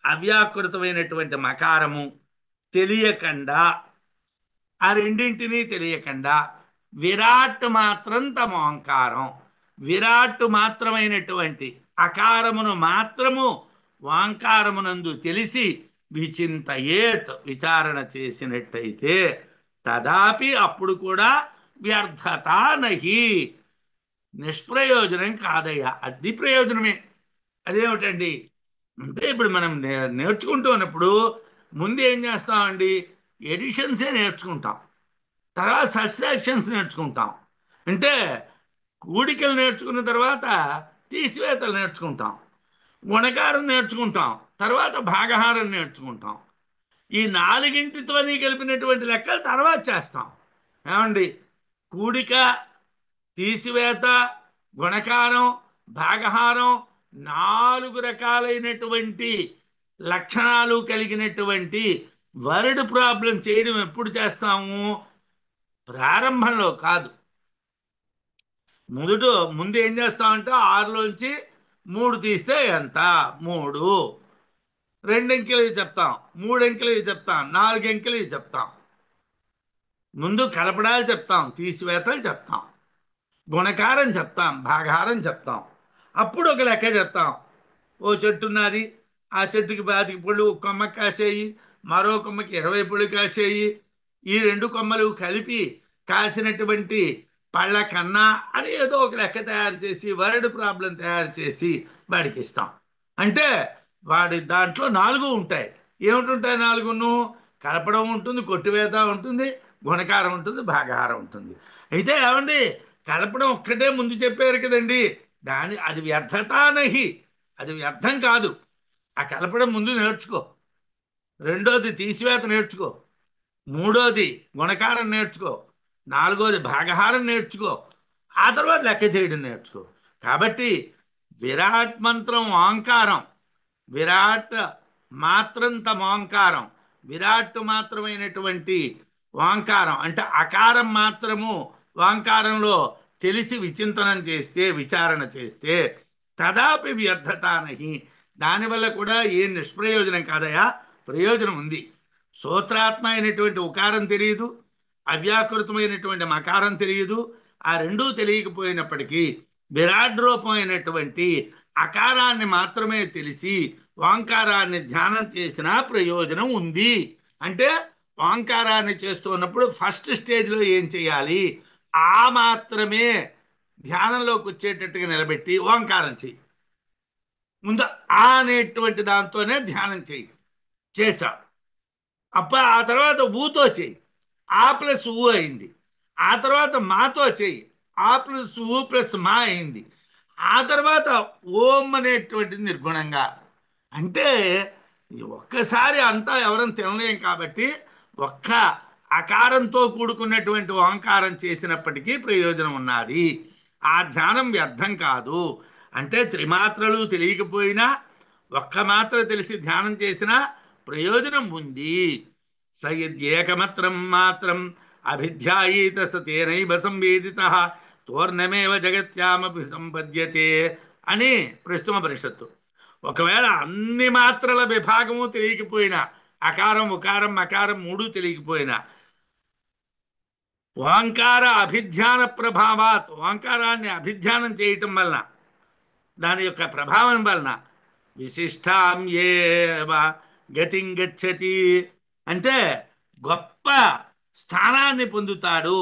అవ్యాకృతమైనటువంటి మకారము తెలియకుండా, ఆ రెండింటినీ తెలియకుండా విరాట్ మాత్రం తమ ఓంకారం, విరాట్ మాత్రమైనటువంటి అకారమును మాత్రము ఓంకారమునందు తెలిసి విచింతయేత్ విచారణ చేసినట్టయితే తదాపి అప్పుడు కూడా వ్యర్థత నహి, నిష్ప్రయోజనం కాదయ్యా, అది ప్రయోజనమే. అదేమిటండి అంటే, ఇప్పుడు మనం నేర్చుకుంటూ ఉన్నప్పుడు ముందు ఏం చేస్తామండి, ఎడిషన్సే నేర్చుకుంటాం, తర్వాత సబ్స్ట్రాక్షన్స్ నేర్చుకుంటాం. అంటే కూడికలు నేర్చుకున్న తర్వాత తీసివేతలు నేర్చుకుంటాం, గుణకారం నేర్చుకుంటాం, తర్వాత భాగహారం నేర్చుకుంటాం. ఈ నాలుగింటితోని కలిపినటువంటి లెక్కలు తర్వాత చేస్తాం. ఏమండి, కూడిక, తీసివేత, గుణకారం, భాగహారం, 4 రకాలైనటువంటి లక్షణాలు కలిగినటువంటి వర్డ్ ప్రాబ్లం చేయడం ఎప్పుడు చేస్తాము? ప్రారంభంలో కాదు. ముందు ఏం చేస్తామంటే 6లోంచి 3 తీస్తే ఎంత? 3. 2 అంకెలు చెప్తాం, 3 అంకెలు చెప్తాం, 4 అంకెలు చెప్తాం. ముందు కలపడాలు చెప్తాం, తీసివేతలు చెప్తాం, గుణకారం చెప్తాం, భాగాహారం చెప్తాం. అప్పుడు ఒక లెక్క చెప్తాం. ఓ చెట్టు ఉన్నది, ఆ చెట్టుకి 25 పళ్ళు, ఒక కొమ్మకి కాసేయి, మరో కొమ్మకి 20 పళ్ళు కాసేయి, ఈ 2 కొమ్మలు కలిపి కాసినటువంటి పళ్ళ కన్నా అని ఏదో ఒక లెక్క తయారు చేసి వర్డ్ ప్రాబ్లం తయారు చేసి వాడికి ఇస్తాం. అంటే వాడి దాంట్లో 4 ఉంటాయి. ఏమిటి ఉంటాయి 4ను? కలపడం ఉంటుంది, కొట్టివేత ఉంటుంది, గుణకారం ఉంటుంది, భాగాహారం ఉంటుంది. అయితే ఏమండి, కలపడం ఒక్కటే ముందు చెప్పారు కదండి, అది వ్యర్థత నహి, అది వ్యర్థం కాదు. ఆ కలపడం ముందు నేర్చుకో, రెండోది తీసివేత నేర్చుకో, మూడోది గుణకారం నేర్చుకో, నాలుగోది భాగహారం నేర్చుకో, ఆ తర్వాత లెక్క చేయడం నేర్చుకో. కాబట్టి విరాట్ మంత్రం ఓంకారం, విరాట్ మాత్రం తమ ఓంకారం, విరాట్ మాత్రమైనటువంటి ఓంకారం అంటే అకారం మాత్రము ఓంకారంలో తెలిసి విచింతనం చేస్తే, విచారణ చేస్తే తదాపి వ్యర్థతానహి, దానివల్ల కూడా ఏం నిష్ప్రయోజనం కాదయా, ప్రయోజనం ఉంది. సూత్రాత్మ అయినటువంటి ఉకారం తెలియదు, అవ్యాకృతమైనటువంటి మకారం తెలియదు. ఆ రెండూ తెలియకపోయినప్పటికీ విరాట్ రూపమైనటువంటి అకారాన్ని మాత్రమే తెలిసి ఓంకారాన్ని ధ్యానం చేసినా ప్రయోజనం ఉంది. అంటే ఓంకారాన్ని చేస్తున్నప్పుడు ఫస్ట్ స్టేజ్లో ఏం చేయాలి? ఆ మాత్రమే ధ్యానంలోకి వచ్చేటట్టుగా నిలబెట్టి ఓంకారం చెయ్యి. ముందు ఆ అనేటువంటి దాంతోనే ధ్యానం చెయ్యి. చేశాం, ఆ తర్వాత ఊతో చెయ్యి, ఆ ప్లస్ ఊ అయింది. ఆ తర్వాత మాతో చెయ్యి, ఆ ప్లస్ ఊ ప్లస్ మా అయింది. ఆ తర్వాత ఓం అనేటువంటిది నిర్గుణంగా. అంటే ఒక్కసారి అంతా ఎవరం తినలేం కాబట్టి ఒక్క అకారంతో కూడుకున్నటువంటి ఓంకారం చేసినప్పటికీ ప్రయోజనం ఉన్నది. ఆ ధ్యానం వ్యర్థం కాదు. అంటే త్రిమాత్రలు తెలియకపోయినా ఒక్క మాత్ర తెలిసి ధ్యానం చేసినా ప్రయోజనం ఉంది. సయద్యేకమత్రం మాత్రం అభిధ్యాయీత సతేనైవ సంవేదిత తోర్ణమేవ జగత్యామపి సంపద్యతే అని ప్రస్తుతోపనిషత్తు. ఒకవేళ అన్ని మాత్రల విభాగము తెలియకపోయినా, అకారం ఉకారం మకారం మూడు తెలియకపోయినా, ఓంకార అభిధ్యాన ప్రభావాత్, ఓంకారాన్ని అభిధ్యానం చేయటం వలన, దాని యొక్క ప్రభావం వలన విశిష్టాం ఏవ గతిం గచ్చతి, అంటే గొప్ప స్థానాన్ని పొందుతాడు,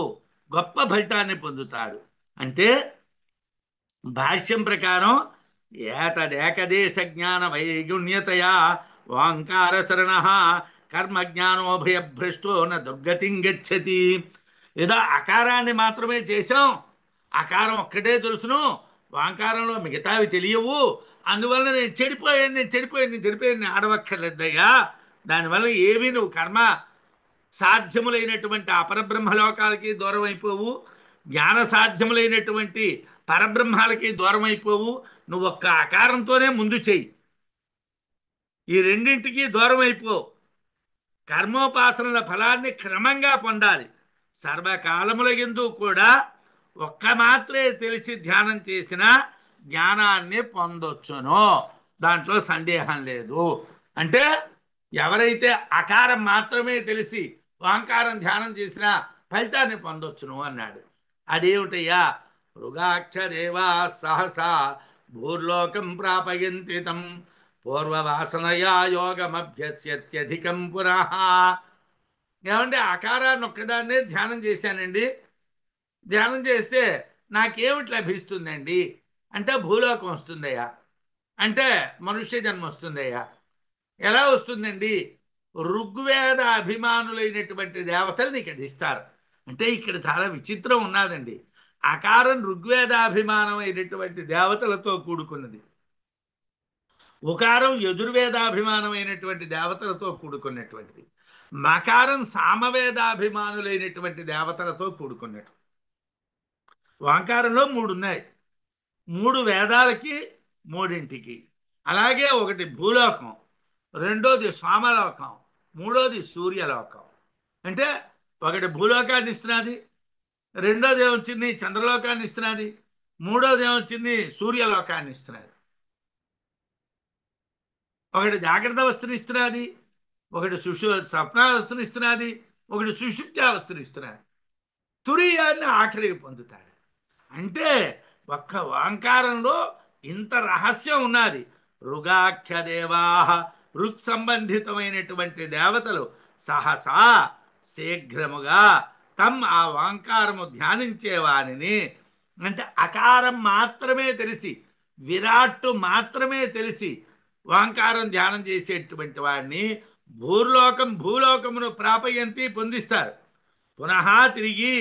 గొప్ప ఫలితాన్ని పొందుతాడు. అంటే భాష్యం ప్రకారం ఏతదేకదేశ జ్ఞాన వైగుణ్యతయా ఓంకార శరణ కర్మజ్ఞానోభయభ్రష్టో న దుర్గతిం గచ్చతి. ఏదో అకారాన్ని మాత్రమే చేశాం, అకారం ఒక్కటే తెలుసును, ఓంకారంలో మిగతావి తెలియవు, అందువల్ల నేను చెడిపోయాను ఆడవక్కర్లేదయ్యా. దానివల్ల ఏవి నువ్వు కర్మ సాధ్యములైనటువంటి అపరబ్రహ్మలోకాలకి దూరం అయిపోవు, జ్ఞాన సాధ్యములైనటువంటి పరబ్రహ్మాలకి దూరం అయిపోవు. నువ్వు ఒక్క ఆకారంతోనే ముందు చెయ్యి, ఈ రెండింటికి దూరం అయిపో. కర్మోపాసనల ఫలాన్ని క్రమంగా పొందాలి. సర్వకాలముల యందు కూడా ఒక్క మాత్రే తెలిసి ధ్యానం చేసిన జ్ఞానాన్ని పొందొచ్చును, దాంట్లో సందేహం లేదు. అంటే ఎవరైతే అకారం మాత్రమే తెలిసి ఓంకారం ధ్యానం చేసినా ఫలితాన్ని పొందొచ్చును అన్నాడు. అదేమిటయ్యా? మృగాక్షదేవా సహసా భూర్లోకం ప్రాపయంతి తం పూర్వవాసనయా యోగమభ్యస్యత్యధికం పునః. ఏమంటే ఆకారాన్ని ఒక్కదాన్నే ధ్యానం చేశానండి, ధ్యానం చేస్తే నాకేమిటి లభిస్తుందండి అంటే భూలోకం వస్తుందయ్యా, అంటే మనుష్య జన్మ వస్తుందయ్యా. ఎలా వస్తుందండి? ఋగ్వేద అభిమానులైనటువంటి దేవతలు నీకు అది ఇస్తారు. అంటే ఇక్కడ చాలా విచిత్రం ఉన్నదండి. ఆకారం ఋగ్వేదాభిమానం అయినటువంటి దేవతలతో కూడుకున్నది, ఉకారం యజుర్వేదాభిమానమైనటువంటి దేవతలతో కూడుకున్నటువంటిది, మకారం సామవేదాభిమానులైనటువంటి దేవతలతో కూడుకున్నట్టు. ఓంకారంలో 3 ఉన్నాయి, 3 వేదాలకి, 3ంటికి. అలాగే ఒకటి భూలోకం, రెండోది సోమలోకం, మూడోది సూర్యలోకం. అంటే ఒకటి భూలోకాన్ని ఇస్తున్నది, రెండోది ఏమొచ్చింది చంద్రలోకాన్ని ఇస్తున్నది, మూడోది ఏమొచ్చింది సూర్యలోకాన్ని ఇస్తున్నది. ఒకటి జాగ్రత్త అవస్థను ఇస్తున్నది, ఒకటి స్వప్నావస్థను ఇస్తున్నది, ఒకటి సుషుప్తావస్థను ఇస్తున్నది. తురియాన్ని ఆఖరికి పొందుతాడు. అంటే ఒక్క ఓంకారంలో ఇంత రహస్యం ఉన్నది. ఋగాఖ్య దేవా, ఋక్ సంబంధితమైనటువంటి దేవతలు సహసా శీఘ్రముగా తమ్ ఆ ఓంకారము ధ్యానించే వాణిని, అంటే అకారం మాత్రమే తెలిసి విరాట్టు మాత్రమే తెలిసి ఓంకారం ధ్యానం చేసేటువంటి వాడిని భూలోకమును ప్రాపయంతి పొందిస్తారు. పునః తిరిగి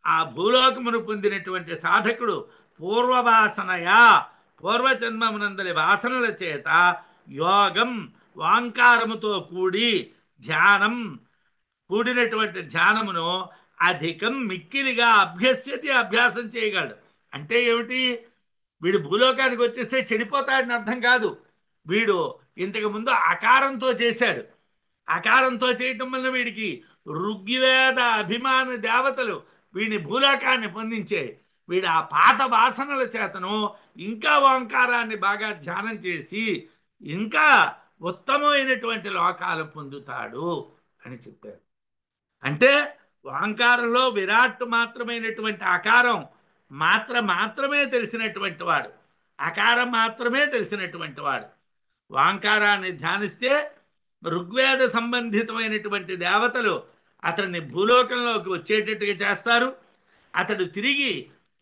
ఆ భూలోకమును పొందినటువంటి సాధకుడు పూర్వవాసనయా, పూర్వజన్మమునందలి వాసనల చేత యోగం ఓంకారముతో కూడినటువంటి ధ్యానమును అధికం మిక్కిలిగా అభ్యాసం చేయగలడు. అంటే ఏమిటి? వీడు భూలోకానికి వచ్చేస్తే చెడిపోతాడని అర్థం కాదు. వీడు ఇంతకు ముందు అకారంతో చేశాడు. అకారంతో చేయటం వల్ల వీడికి ఋగ్వేద అభిమాన దేవతలు వీడిని భూలోకాన్ని పొందించే. వీడు ఆ పాత వాసనల చేతను ఇంకా ఓంకారాన్ని బాగా ధ్యానం చేసి ఇంకా ఉత్తమమైనటువంటి లోకాలు పొందుతాడు అని చెప్పారు. అంటే ఓంకారంలో విరాట్ మాత్రమైనటువంటి అకారం మాత్రమే తెలిసినటువంటి వాడు, అకారం మాత్రమే తెలిసినటువంటి వాడు ఓంకారాన్ని ధ్యానిస్తే ఋగ్వేద సంబంధితమైనటువంటి దేవతలు అతన్ని భూలోకంలోకి వచ్చేటట్టుగా చేస్తారు. అతడు తిరిగి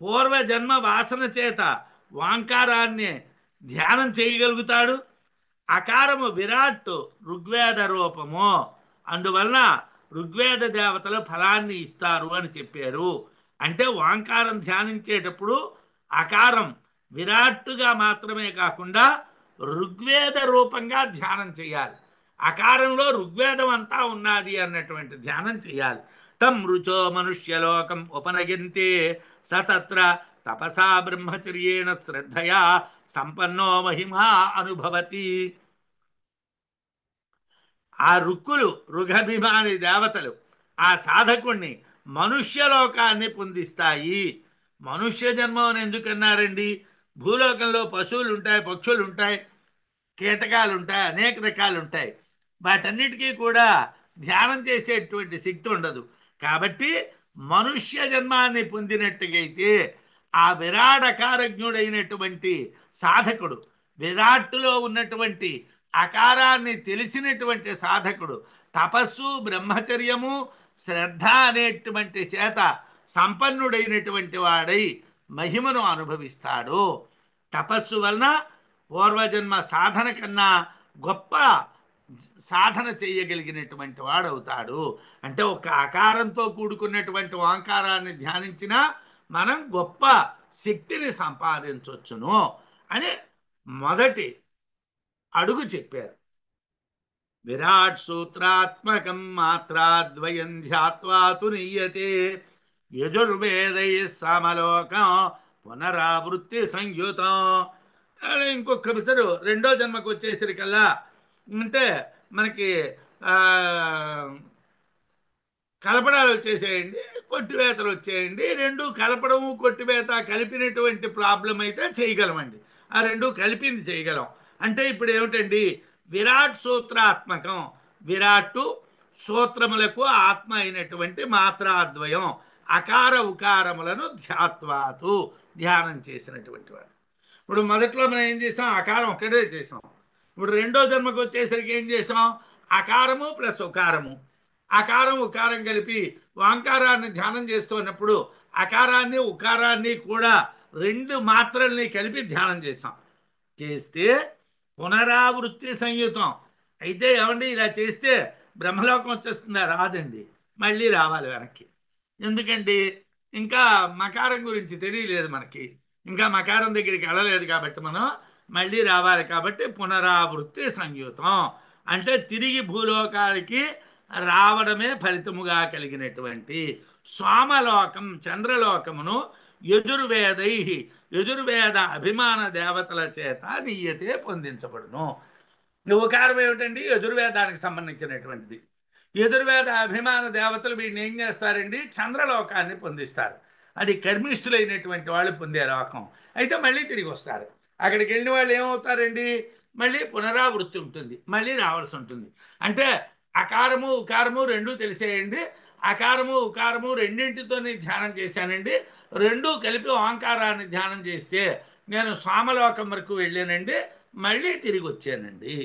పూర్వజన్మ వాసన చేత ఓంకారాన్ని ధ్యానం చేయగలుగుతాడు. అకారము విరాట్ ఋగ్వేద రూపము, అందువలన ఋగ్వేద దేవతలు ఫలాన్ని ఇస్తారు అని చెప్పారు. అంటే ఓంకారం ధ్యానించేటప్పుడు అకారం విరాట్టుగా మాత్రమే కాకుండా ఋగ్వేద రూపంగా ధ్యానం చేయాలి. అకారంలో ఋగ్వేదం అంతా ఉన్నది అన్నటువంటి ధ్యానం చేయాలి. తం రుచో మనుష్యలోకం ఉపనయంతే సతత్ర తపసా బ్రహ్మచర్యేణ శ్రద్ధయా సంపన్నో మహిమా అనుభవతి. ఆ ఋగభిమాని దేవతలు ఆ సాధకుణ్ణి మనుష్యలోకాన్ని పొందిస్తాయి. మనుష్య జన్మం ఎందుకన్నారండి? భూలోకంలో పశువులు ఉంటాయి, పక్షులు ఉంటాయి, కీటకాలు ఉంటాయి, అనేక రకాలు ఉంటాయి. వాటన్నిటికీ కూడా ధ్యానం చేసేటువంటి శక్తి ఉండదు. కాబట్టి మనుష్య జన్మాన్ని పొందినట్టుగైతే ఆ విరాడకారజ్ఞుడైనటువంటి సాధకుడు, విరాట్టులో ఉన్నటువంటి అకారాన్ని తెలిసినటువంటి సాధకుడు తపస్సు, బ్రహ్మచర్యము, శ్రద్ధ అనేటువంటి చేత సంపన్నుడైనటువంటి వాడై మహిమను అనుభవిస్తాడు. తపస్సు వలన పూర్వజన్మ సాధన కన్నా గొప్ప సాధన చేయగలిగినటువంటి వాడవుతాడు. అంటే ఒక అకారంతో కూడుకున్నటువంటి ఓంకారాన్ని ధ్యానించినా మనం గొప్ప శక్తిని సంపాదించవచ్చును అని మొదటి అడుగు చెప్పారు. విరాట్ సూత్రాత్మకం మాత్రాద్వయం ధ్యాత్వా తురీయతే యజుర్వేదై సమలోకం పునరావృత్తి సంయుతం. ఇంకొక విసరు రెండో జన్మకు వచ్చేసరికల్లా అంటే మనకి కలపడాలు వచ్చేసేయండి, కొట్టివేతలు వచ్చేయండి. రెండు కలపడము కొట్టివేత కలిపినటువంటి ప్రాబ్లం అయితే చేయగలమండి. ఆ రెండు కలిపింది చేయగలం. అంటే ఇప్పుడు ఏమిటండి? విరాట్ సూత్రాత్మకం, విరాట్టు సూత్రములకు ఆత్మ అయినటువంటి మాత్రాద్వయం అకార ఉకారములను ధ్యాత్వాతు ధ్యానం చేసినటువంటి వాడు. ఇప్పుడు మొదట్లో మనం ఏం చేసాం? అకారం ఒక్కటే చేసాం. ఇప్పుడు రెండో జన్మకు వచ్చేసరికి ఏం చేసాం? అకారము ప్లస్ ఉకారము, అకారం ఉకారం కలిపి ఓంకారాన్ని ధ్యానం చేస్తున్నప్పుడు అకారాన్ని ఉకారాన్ని కూడా రెండు మాత్రల్ని కలిపి ధ్యానం చేస్తే పునరావృత్తి సంయుతం అయితే ఏమండి ఇలా చేస్తే బ్రహ్మలోకం వచ్చేస్తుందా? రాదండి, మళ్ళీ రావాలి వెనక్కి. ఎందుకండి? ఇంకా మకారం గురించి తెలియలేదు మనకి, ఇంకా మకారం దగ్గరికి వెళ్ళలేదు కాబట్టి మనం మళ్ళీ రావాలి. కాబట్టి పునరావృత్తి సంయుతం అంటే తిరిగి భూలోకానికి రావడమే ఫలితముగా కలిగినటువంటి సోమలోకం, చంద్రలోకమును యజుర్వేద అభిమాన దేవతల చేత నీయతే పొందించబడును. ఉకారం ఏమిటండి? యజుర్వేదానికి సంబంధించినటువంటిది. యజుర్వేద అభిమాన దేవతలు వీడిని ఏం చేస్తారండి? చంద్రలోకాన్ని పొందిస్తారు. అది కర్మిష్ఠులైనటువంటి వాళ్ళు పొందే లోకం. అయితే మళ్ళీ తిరిగి వస్తారు. అక్కడికి వెళ్ళిన వాళ్ళు ఏమవుతారండి? మళ్ళీ పునరావృత్తి ఉంటుంది, మళ్ళీ రావాల్సి ఉంటుంది. అంటే అకారము ఉకారము రెండూ తెలిసేయండి. అకారము ఉకారము రెండింటితోని ధ్యానం చేశానండి. రెండూ కలిపి ఓంకారాన్ని ధ్యానం చేస్తే నేను స్వామలోకం వరకు వెళ్ళానండి, మళ్ళీ తిరిగి వచ్చానండి.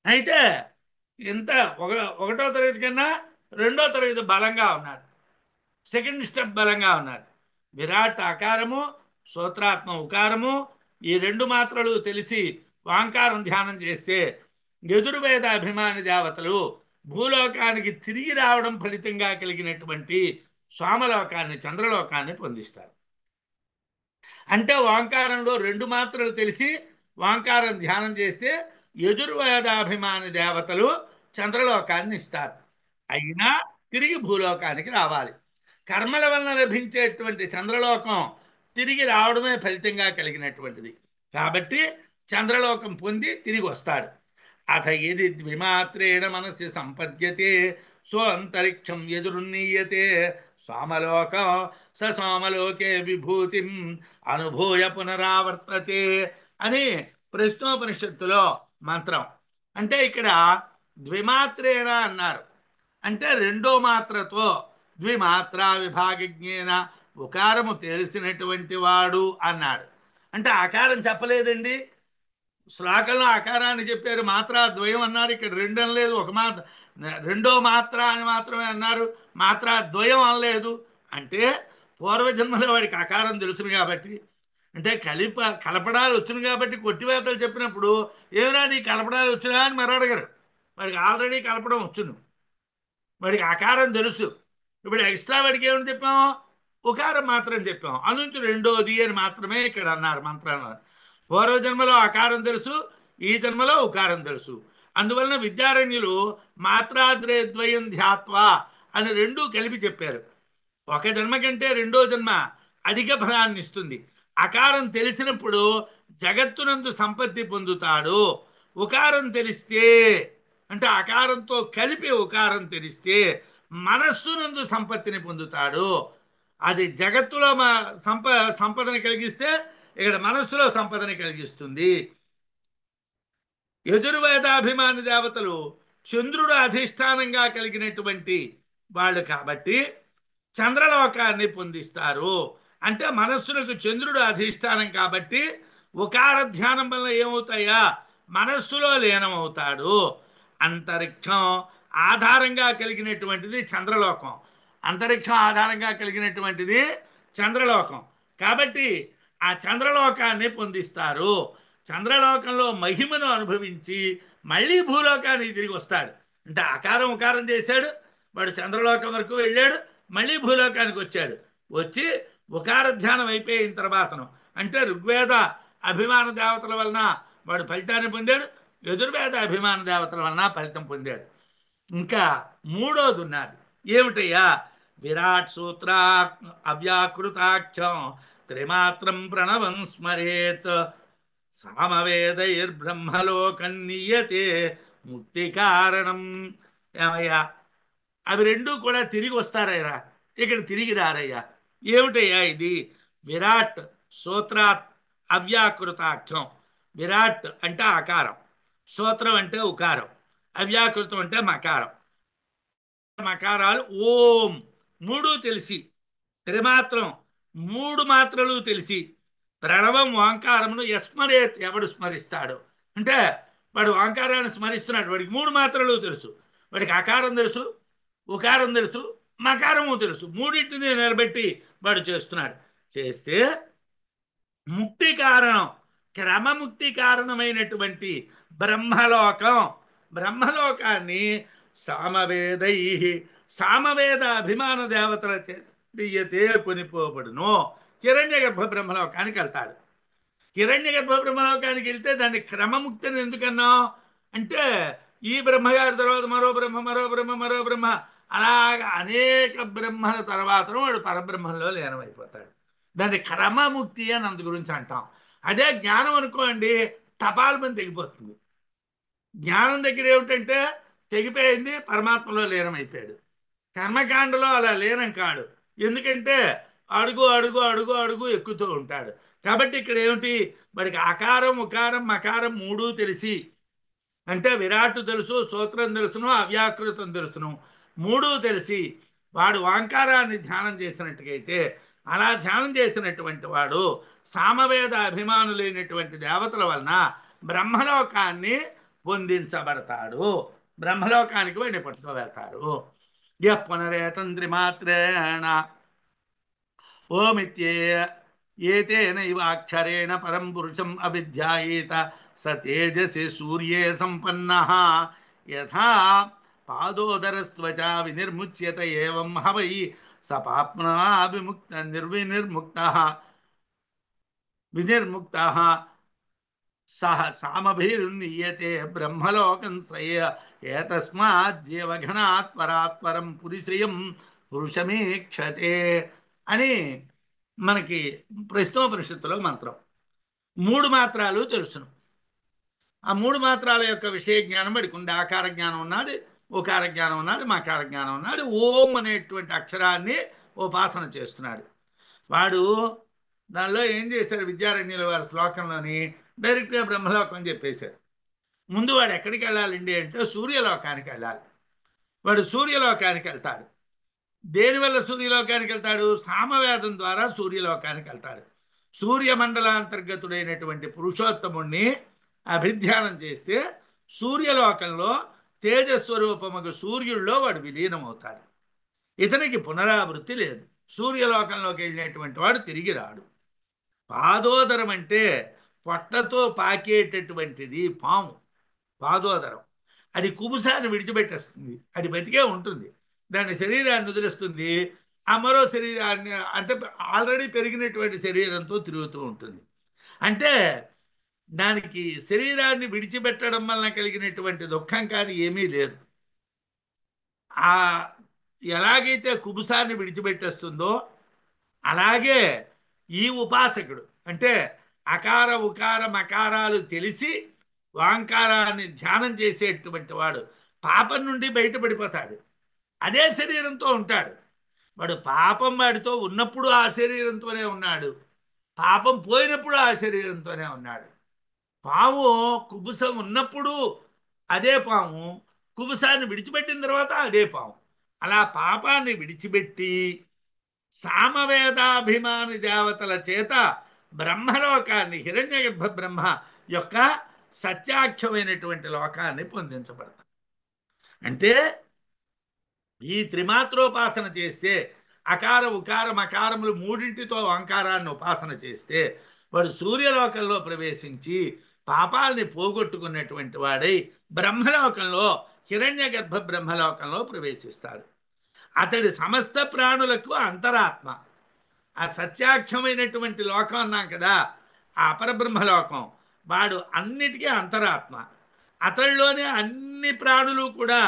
అయితే ఇంత ఒకటో తరగతి కన్నా రెండో తరగతి బలంగా ఉన్నాడు. సెకండ్ స్టెప్ బలంగా ఉన్నారు. విరాట్ ఆకారము, సూత్రాత్మ ఉకారము, ఈ రెండు మాత్రలు తెలిసి వాంకారం ధ్యానం చేస్తే యజుర్వేద అభిమాని దేవతలు భూలోకానికి తిరిగి రావడం ఫలితంగా కలిగినటువంటి సోమలోకాన్ని, చంద్రలోకాన్ని పొందిస్తారు. అంటే ఓంకారంలో రెండు మాత్రలు తెలిసి ఓంకారం ధ్యానం చేస్తే యజుర్వేదాభిమాని దేవతలు చంద్రలోకాన్ని ఇస్తారు. అయినా తిరిగి భూలోకానికి రావాలి. కర్మల వలన లభించేటువంటి చంద్రలోకం తిరిగి రావడమే ఫలితంగా కలిగినటువంటిది. కాబట్టి చంద్రలోకం పొంది తిరిగి వస్తాడు. అథ యది ద్విమాత్రేణ మనసి సంపద్యతే స్వంతరిక్షం ఎదురున్నీయతే సోమలోకం స సోమలోకే విభూతిం అనుభూయ పునరావర్తతే అని ప్రశ్నోపనిషత్తులో మంత్రం. అంటే ఇక్కడ ద్విమాత్రేణ అన్నారు. అంటే రెండో మాత్రతో ద్విమాత్రా విభాగజ్ఞేన ఉకారము తెలిసినటువంటి వాడు అన్నాడు. అంటే ఆకారం చెప్పలేదండి. శ్లోకంలో ఆకారాన్ని చెప్పారు, మాత్రా ద్వయం అన్నారు. ఇక్కడ రెండు అనలేదు, ఒక మాత్ర, రెండో మాత్ర అని మాత్రమే అన్నారు, మాత్రా ద్వయం అనలేదు. అంటే పూర్వజన్మలో వాడికి ఆకారం తెలుసును కాబట్టి, అంటే కలపడాలు వచ్చును కాబట్టి కొట్టివేతలు చెప్పినప్పుడు ఏమైనా నీ కలపడాలు వచ్చినా అని మరి అడగరు. వాడికి ఆల్రెడీ కలపడం వచ్చును, వాడికి ఆకారం తెలుసు. ఇప్పుడు ఎక్స్ట్రా వాడికి ఏమని చెప్పాము? ఉకారం మాత్రం చెప్పాం. అందుంచి రెండోది అని మాత్రమే ఇక్కడ అన్నారు మంత్రంలో. పూర్వజన్మలో ఆకారం తెలుసు, ఈ జన్మలో ఉకారం తెలుసు. అందువలన విద్యారణ్యులు మాత్రాద్వయం ధ్యాత్వా అని రెండూ కలిపి చెప్పారు. ఒక జన్మ కంటే రెండో జన్మ అధిక ఫలాన్ని ఇస్తుంది. అకారం తెలిసినప్పుడు జగత్తునందు సంపత్తి పొందుతాడు. ఉకారం తెలిస్తే, అంటే అకారంతో కలిపి ఉకారం తెలిస్తే మనస్సునందు సంపత్తిని పొందుతాడు. అది జగత్తులో సంపదని కలిగిస్తే ఇక్కడ మనస్సులో సంపదని కలిగిస్తుంది. యజుర్వేదాభిమాని దేవతలు చంద్రుడు అధిష్టానంగా కలిగినటువంటి వాళ్ళు కాబట్టి చంద్రలోకాన్ని పొందిస్తారు. అంటే మనస్సులకు చంద్రుడు అధిష్టానం కాబట్టి ఉకార ధ్యానం వల్ల ఏమవుతాయా? మనస్సులో లీనమవుతాడు. అంతరిక్షం ఆధారంగా కలిగినటువంటిది చంద్రలోకం. అంతరిక్షం ఆధారంగా కలిగినటువంటిది చంద్రలోకం. కాబట్టి ఆ చంద్రలోకాన్ని పొందిస్తారు. చంద్రలోకంలో మహిమను అనుభవించి మళ్ళీ భూలోకానికి తిరిగి వస్తాడు. అంటే ఆకారం ఉకారం చేశాడు, వాడు చంద్రలోకం వరకు వెళ్ళాడు, మళ్ళీ భూలోకానికి వచ్చాడు. వచ్చి ఉకార ధ్యానం అయిపోయిన తర్వాతను, అంటే ఋగ్వేద అభిమాన దేవతల వలన వాడు ఫలితాన్ని పొందాడు, యజుర్వేద అభిమాన దేవతల వలన ఫలితం పొందాడు. ఇంకా మూడోది ఉన్నది. ఏమిటయ్యా? విరాట్ సూత్ర అవ్యాకృతాఖ్యం త్రిమాత్రం ప్రణవం స్మరేత్ సామవేదైర్బ్రహ్మలోకం నీయతే ముక్తి కారణం. ఏమయ్యా, అవి రెండూ కూడా తిరిగి వస్తారయ్యా, ఇక్కడ తిరిగి రారయ్యా. ఏమిటయ్యా ఇది? విరాట్ సూత్రాత్ అవ్యాకృతాఖ్యం. విరాట్ అంటే ఆకారం, సూత్రం అంటే ఉకారం, అవ్యాకృతం అంటే మకారం. మకారాలు ఓం మూడు తెలిసి, త్రిమాత్రం మూడు మాత్రలు తెలిసి, ప్రణవం ఓంకారమును యస్మరేత్ ఎవడు స్మరిస్తాడు అంటే వాడు ఓంకారాన్ని స్మరిస్తున్నాడు. వాడికి మూడు మాత్రలు తెలుసు, వాడికి ఆకారం తెలుసు, ఉకారం తెలుసు, మకారము తెలుసు. మూడింటిని నిలబెట్టి వాడు చేస్తున్నాడు. చేస్తే ముక్తి కారణం, క్రమముక్తి కారణమైనటువంటి బ్రహ్మలోకం, బ్రహ్మలోకాన్ని సామవేదై సామవేద అభిమాన దేవతల చేతే కొనిపోబడును. హిరణ్య గర్భ బ్రహ్మలోకానికి వెళ్తాడు. హిరణ్య గర్భ బ్రహ్మలోకానికి వెళ్తే దాన్ని క్రమముక్తిని ఎందుకన్నాం అంటే, ఈ బ్రహ్మగారి తర్వాత మరో బ్రహ్మ, మరో బ్రహ్మ, మరో బ్రహ్మ, అలాగా అనేక బ్రహ్మల తర్వాత వాడు పరబ్రహ్మంలో లీనమైపోతాడు. దాన్ని క్రమముక్తి అని అందు గురించి అంటాం. అదే జ్ఞానం అనుకోండి, తపాల్మని తెగిపోతుంది. జ్ఞానం దగ్గర ఏమిటంటే తెగిపోయింది, పరమాత్మలో లీనమైపోయాడు. కర్మకాండలో అలా లీనం కాడు. ఎందుకంటే అడుగు అడుగు అడుగు అడుగు ఎక్కుతూ ఉంటాడు. కాబట్టి ఇక్కడ ఏమిటి, వాడికి ఆకారం ఉకారం మకారం మూడు తెలిసి, అంటే విరాట్ తెలుసు, సూత్రం తెలుసును, అవ్యాకృతం తెలుసును, మూడు తెలిసి వాడు ఓంకారాన్ని ధ్యానం చేసినట్టుగైతే, అలా ధ్యానం చేసినటువంటి వాడు సామవేద అభిమానులైనటువంటి దేవతల వలన బ్రహ్మలోకాన్ని పొందించబడతాడు. బ్రహ్మలోకానికి వాడిని పట్టుకువెళ్తారు. యః పునరేతంత్రి మాత్రేణ ఓమిత్యే ఏతేనైవ అక్షరేణ పరం పురుషం అవిధ్యాయేత స తేజసి సూర్యే సంపన్నః యథా పాదోదరస్త్వచ వినిర్ముచ్యత ఏవం హవై స పాప్నా విముక్త నిర్వినిర్ముక్తః వినిర్ముక్తః సహ సామభిర్నీయతే బ్రహ్మలోకం శ్రయ ఏతస్మాత్ జీవఘనాత్ పరాత్పరం పురిశ్రియం పురుషమీక్షతే అని మనకి ప్రశ్నోపనిషత్తులో మంత్రం. మూడు మాత్రాలు తెలుసును. ఆ మూడు మాత్రాల యొక్క విషయ జ్ఞానం వాడికి ఉంది. ఆకార జ్ఞానం ఉన్నది, ఓకార జ్ఞానం ఉన్నది, మకార జ్ఞానం ఉన్నది. ఓం అనేటువంటి అక్షరాన్ని ఉపాసన చేస్తున్నాడు. వాడు దానిలో ఏం చేశారు, విద్యారణ్యుల వారి శ్లోకంలోని డైరెక్ట్గా బ్రహ్మలోకం అని చెప్పేశారు. ముందు వాడు ఎక్కడికి వెళ్ళాలండి అంటే సూర్యలోకానికి వెళ్ళాలి. వాడు సూర్యలోకానికి వెళ్తాడు. దేనివల్ల సూర్యలోకానికి వెళ్తాడు? సామవేదం ద్వారా సూర్యలోకానికి వెళ్తాడు. సూర్యమండలాంతర్గతుడైనటువంటి పురుషోత్తముణ్ణి అభిధ్యానం చేస్తే సూర్యలోకంలో తేజస్వరూపముకు సూర్యుల్లో వాడు విలీనమవుతాడు. ఇతనికి పునరావృత్తి లేదు. సూర్యలోకంలోకి వెళ్ళినటువంటి వాడు తిరిగి రాడు. పాదోదరం అంటే పొట్టతో పాకేటటువంటిది పాము. పాదోదరం అది కుబుసాన్ని విడిచిపెట్టేస్తుంది. అది బతికే ఉంటుంది. దాని శరీరాన్ని వదిలేస్తుంది. ఆ మరో శరీరాన్ని, అంటే ఆల్రెడీ పెరిగినటువంటి శరీరంతో తిరుగుతూ ఉంటుంది. అంటే దానికి శరీరాన్ని విడిచిపెట్టడం వలన కలిగినటువంటి దుఃఖం కానీ ఏమీ లేదు. ఆ ఎలాగైతే కుబుసాన్ని విడిచిపెట్టేస్తుందో అలాగే ఈ ఉపాసకుడు, అంటే అకార ఉకార మకారాలు తెలిసి ఓంకారాన్ని ధ్యానం చేసేటువంటి వాడు పాపం నుండి బయటపడిపోతాడు. అదే శరీరంతో ఉంటాడు. వాడు పాపం వాడితో ఉన్నప్పుడు ఆ శరీరంతోనే ఉన్నాడు, పాపం పోయినప్పుడు ఆ శరీరంతోనే ఉన్నాడు. పాము కుబుసం ఉన్నప్పుడు అదే పాము, కుబుసాన్ని విడిచిపెట్టిన తర్వాత అదే పాము. అలా పాపాన్ని విడిచిపెట్టి సామవేదాభిమాని దేవతల చేత బ్రహ్మలోకాన్ని, హిరణ్యగర్భ బ్రహ్మ యొక్క సత్యాఖ్యమైనటువంటి లోకాన్ని పొందించబడతారు. అంటే ఈ త్రిమాత్రోపాసన చేస్తే, అకార ఉకార మకారములు మూడింటితో ఓంకారాన్ని ఉపాసన చేస్తే వాడు సూర్యలోకంలో ప్రవేశించి పాపాలని పోగొట్టుకున్నటువంటి వాడై బ్రహ్మలోకంలో, హిరణ్యగర్భ బ్రహ్మలోకంలో ప్రవేశిస్తాడు. అతడి సమస్త ప్రాణులకు అంతరాత్మ. ఆ సత్యాఖ్యమైనటువంటి లోకం అన్నాం కదా, ఆ అపరబ్రహ్మలోకం, వాడు అన్నిటికీ అంతరాత్మ. అతడిలోనే అన్ని ప్రాణులు కూడా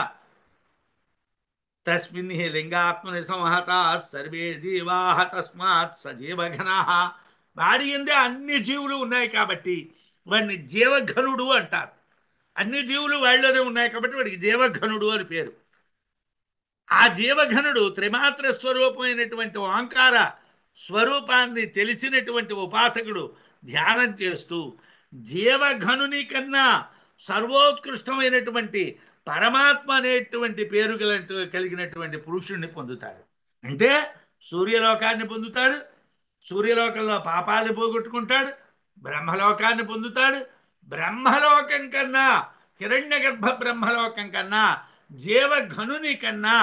తస్మిన్ హి లింగాత్మని సంహత సర్వే జీవా తస్మాత్ సజీవఘన. వాడి ఎందే అన్ని జీవులు ఉన్నాయి కాబట్టి వాడిని జీవఘనుడు అంటారు. అన్ని జీవులు వాడిలోనే ఉన్నాయి కాబట్టి వాడికి జీవఘనుడు అని పేరు. ఆ జీవఘనుడు త్రిమాత్ర స్వరూపమైనటువంటి ఓంకార స్వరూపాన్ని తెలిసినటువంటి ఉపాసకుడు ధ్యానం చేస్తూ జీవఘనుని కన్నా సర్వోత్కృష్టమైనటువంటి పరమాత్మ అనేటువంటి పేరు కలిగినటువంటి పురుషుణ్ణి పొందుతాడు. అంటే సూర్యలోకాన్ని పొందుతాడు, సూర్యలోకంలో పాపాలను పోగొట్టుకుంటాడు, బ్రహ్మలోకాన్ని పొందుతాడు. బ్రహ్మలోకం కన్నా, హిరణ్యగర్భ బ్రహ్మలోకం కన్నా, జీవఘనుని కన్నా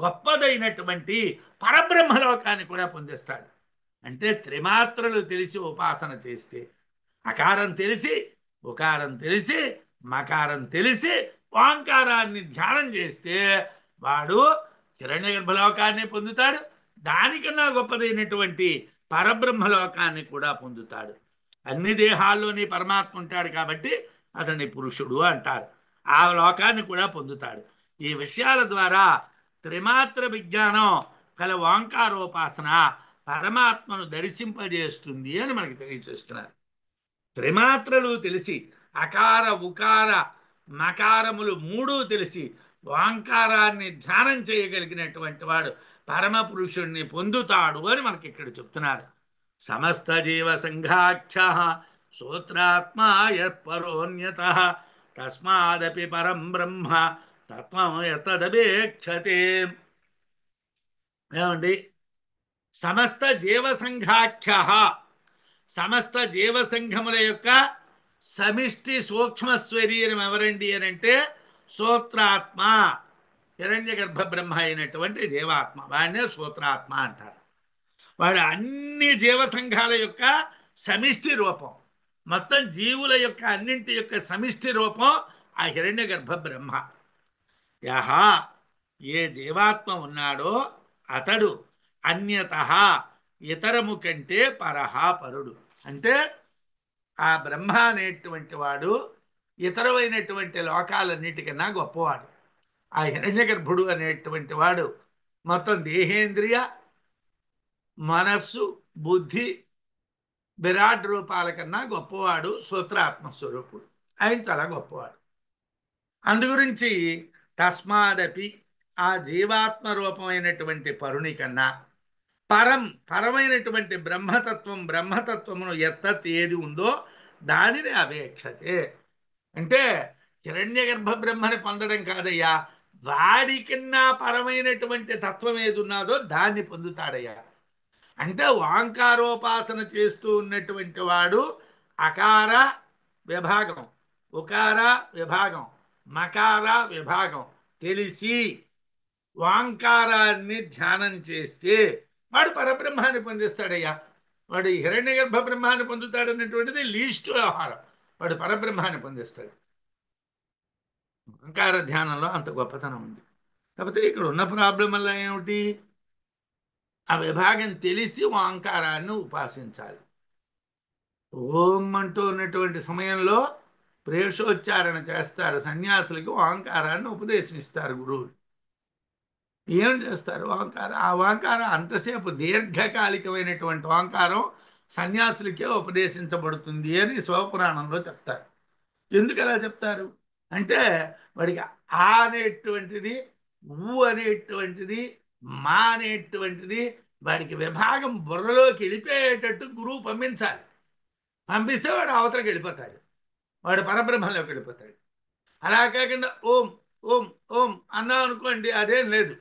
గొప్పదైనటువంటి పరబ్రహ్మలోకాన్ని కూడా పొందిస్తాడు. అంటే త్రిమాత్రలు తెలిసి ఉపాసన చేస్తే, అకారం తెలిసి, ఉకారం తెలిసి, మకారం తెలిసి ఓంకారాన్ని ధ్యానం చేస్తే వాడు హిరణ్యగర్భలోకాన్ని పొందుతాడు. దానికన్నా గొప్పదైనటువంటి పరబ్రహ్మలోకాన్ని కూడా పొందుతాడు. అన్ని దేహాల్లోని పరమాత్మ ఉంటాడు కాబట్టి అతన్ని పురుషుడు అంటారు. ఆ లోకాన్ని కూడా పొందుతాడు. ఈ విషయాల ద్వారా త్రిమాత్ర విజ్ఞానం కల ఓంకారోపాసన పరమాత్మను దర్శింపజేస్తుంది అని మనకి తెలియచేస్తున్నారు. త్రిమాత్రలు తెలిసి అకార ఉకార మకారములు మూడు తెలిసి ఓంకారాన్ని ధ్యానం చేయగలిగినటువంటి వాడు పరమ పురుషుణ్ణి పొందుతాడు అని మనకి ఇక్కడ చెప్తున్నారు. సమస్త జీవ సంఘాఖ్య శ్రోత్రాత్మా యత్పరోన్యత తస్మాదపి పరం బ్రహ్మ తత్వం యతదపేక్షతే. ఏమండి, సమస్త జీవ సంఘాఖ్య, సమస్త జీవ సంఘముల యొక్క సమిష్టి సూక్ష్మ శరీరం ఎవరండి అని అంటే సూత్రాత్మ, హిరణ్య గర్భ బ్రహ్మ అయినటువంటి జీవాత్మ, వాడినే సూత్రాత్మ అంటారు. వాడు అన్ని జీవ సంఘాల యొక్క సమిష్టి రూపం, మొత్తం జీవుల యొక్క అన్నింటి యొక్క సమిష్టి రూపం ఆ హిరణ్య గర్భ బ్రహ్మ. యహ, ఏ జీవాత్మ ఉన్నాడో అతడు అన్యత, ఇతరము కంటే పరహ, పరుడు. అంటే ఆ బ్రహ్మ అనేటువంటి వాడు ఇతరమైనటువంటి లోకాలన్నిటికన్నా గొప్పవాడు. ఆ హిరణ్య గర్భుడు అనేటువంటి వాడు మొత్తం దేహేంద్రియ మనస్సు బుద్ధి విరాట్ రూపాల కన్నా గొప్పవాడు సూత్రాత్మస్వరూపుడు. ఆయన చాలా గొప్పవాడు. అందుగురించి తస్మాదపి, ఆ జీవాత్మ రూపమైనటువంటి పరుని కన్నా పరమైనటువంటి బ్రహ్మతత్వమును ఎత్తత్ ఏది ఉందో దానిని అపేక్షతే. అంటే హిరణ్య గర్భ బ్రహ్మని పొందడం కాదయ్యా, వాడికన్నా పరమైనటువంటి తత్వం ఏది ఉన్నదో దాన్ని పొందుతాడయ్యా. అంటే ఓంకారోపాసన చేస్తూ ఉన్నటువంటి వాడు అకార విభాగం, ఉకార విభాగం, మకార విభాగం తెలిసి ఓంకారాన్ని ధ్యానం చేస్తే వాడు పరబ్రహ్మాన్ని పొందిస్తాడయ్యా. వాడు హిరణ్య గర్భ బ్రహ్మాన్ని పొందుతాడనేటువంటిది లీస్ట్ వ్యవహారం. వాడు పరబ్రహ్మాన్ని పొందిస్తాడు. ఓంకార ధ్యానంలో అంత గొప్పతనం ఉంది. కాకపోతే ఇక్కడ ఉన్న ప్రాబ్లం వల్ల ఏమిటి, ఆ విభాగం తెలిసి ఓంకారాన్ని ఉపాసించాలి. ఓం అంటూ ఉన్నటువంటి సమయంలో ప్రేషోచ్చారణ చేస్తారు సన్యాసులకి, ఓంకారాన్ని ఉపదేశిస్తారు గురువులు. ఏం చేస్తారు? ఓంకారం. ఆ ఓంకారం అంతసేపు దీర్ఘకాలికమైనటువంటి ఓంకారం సన్యాసులకే ఉపదేశించబడుతుంది అని శివపురాణంలో చెప్తారు. ఎందుకు అలా చెప్తారు అంటే వాడికి ఆ అనేటువంటిది, ఊ అనేటువంటిది, మా అనేటువంటిది వాడికి విభాగం బుర్రలోకి వెళ్ళిపోయేటట్టు గురువు పంపించాలి. పంపిస్తే వాడు అవతలకి వెళ్ళిపోతాడు, వాడు పరబ్రహ్మంలోకి వెళ్ళిపోతాడు. అలా కాకుండా ఓం ఓం ఓం అన్నాం అనుకోండి, అదేం లేదు.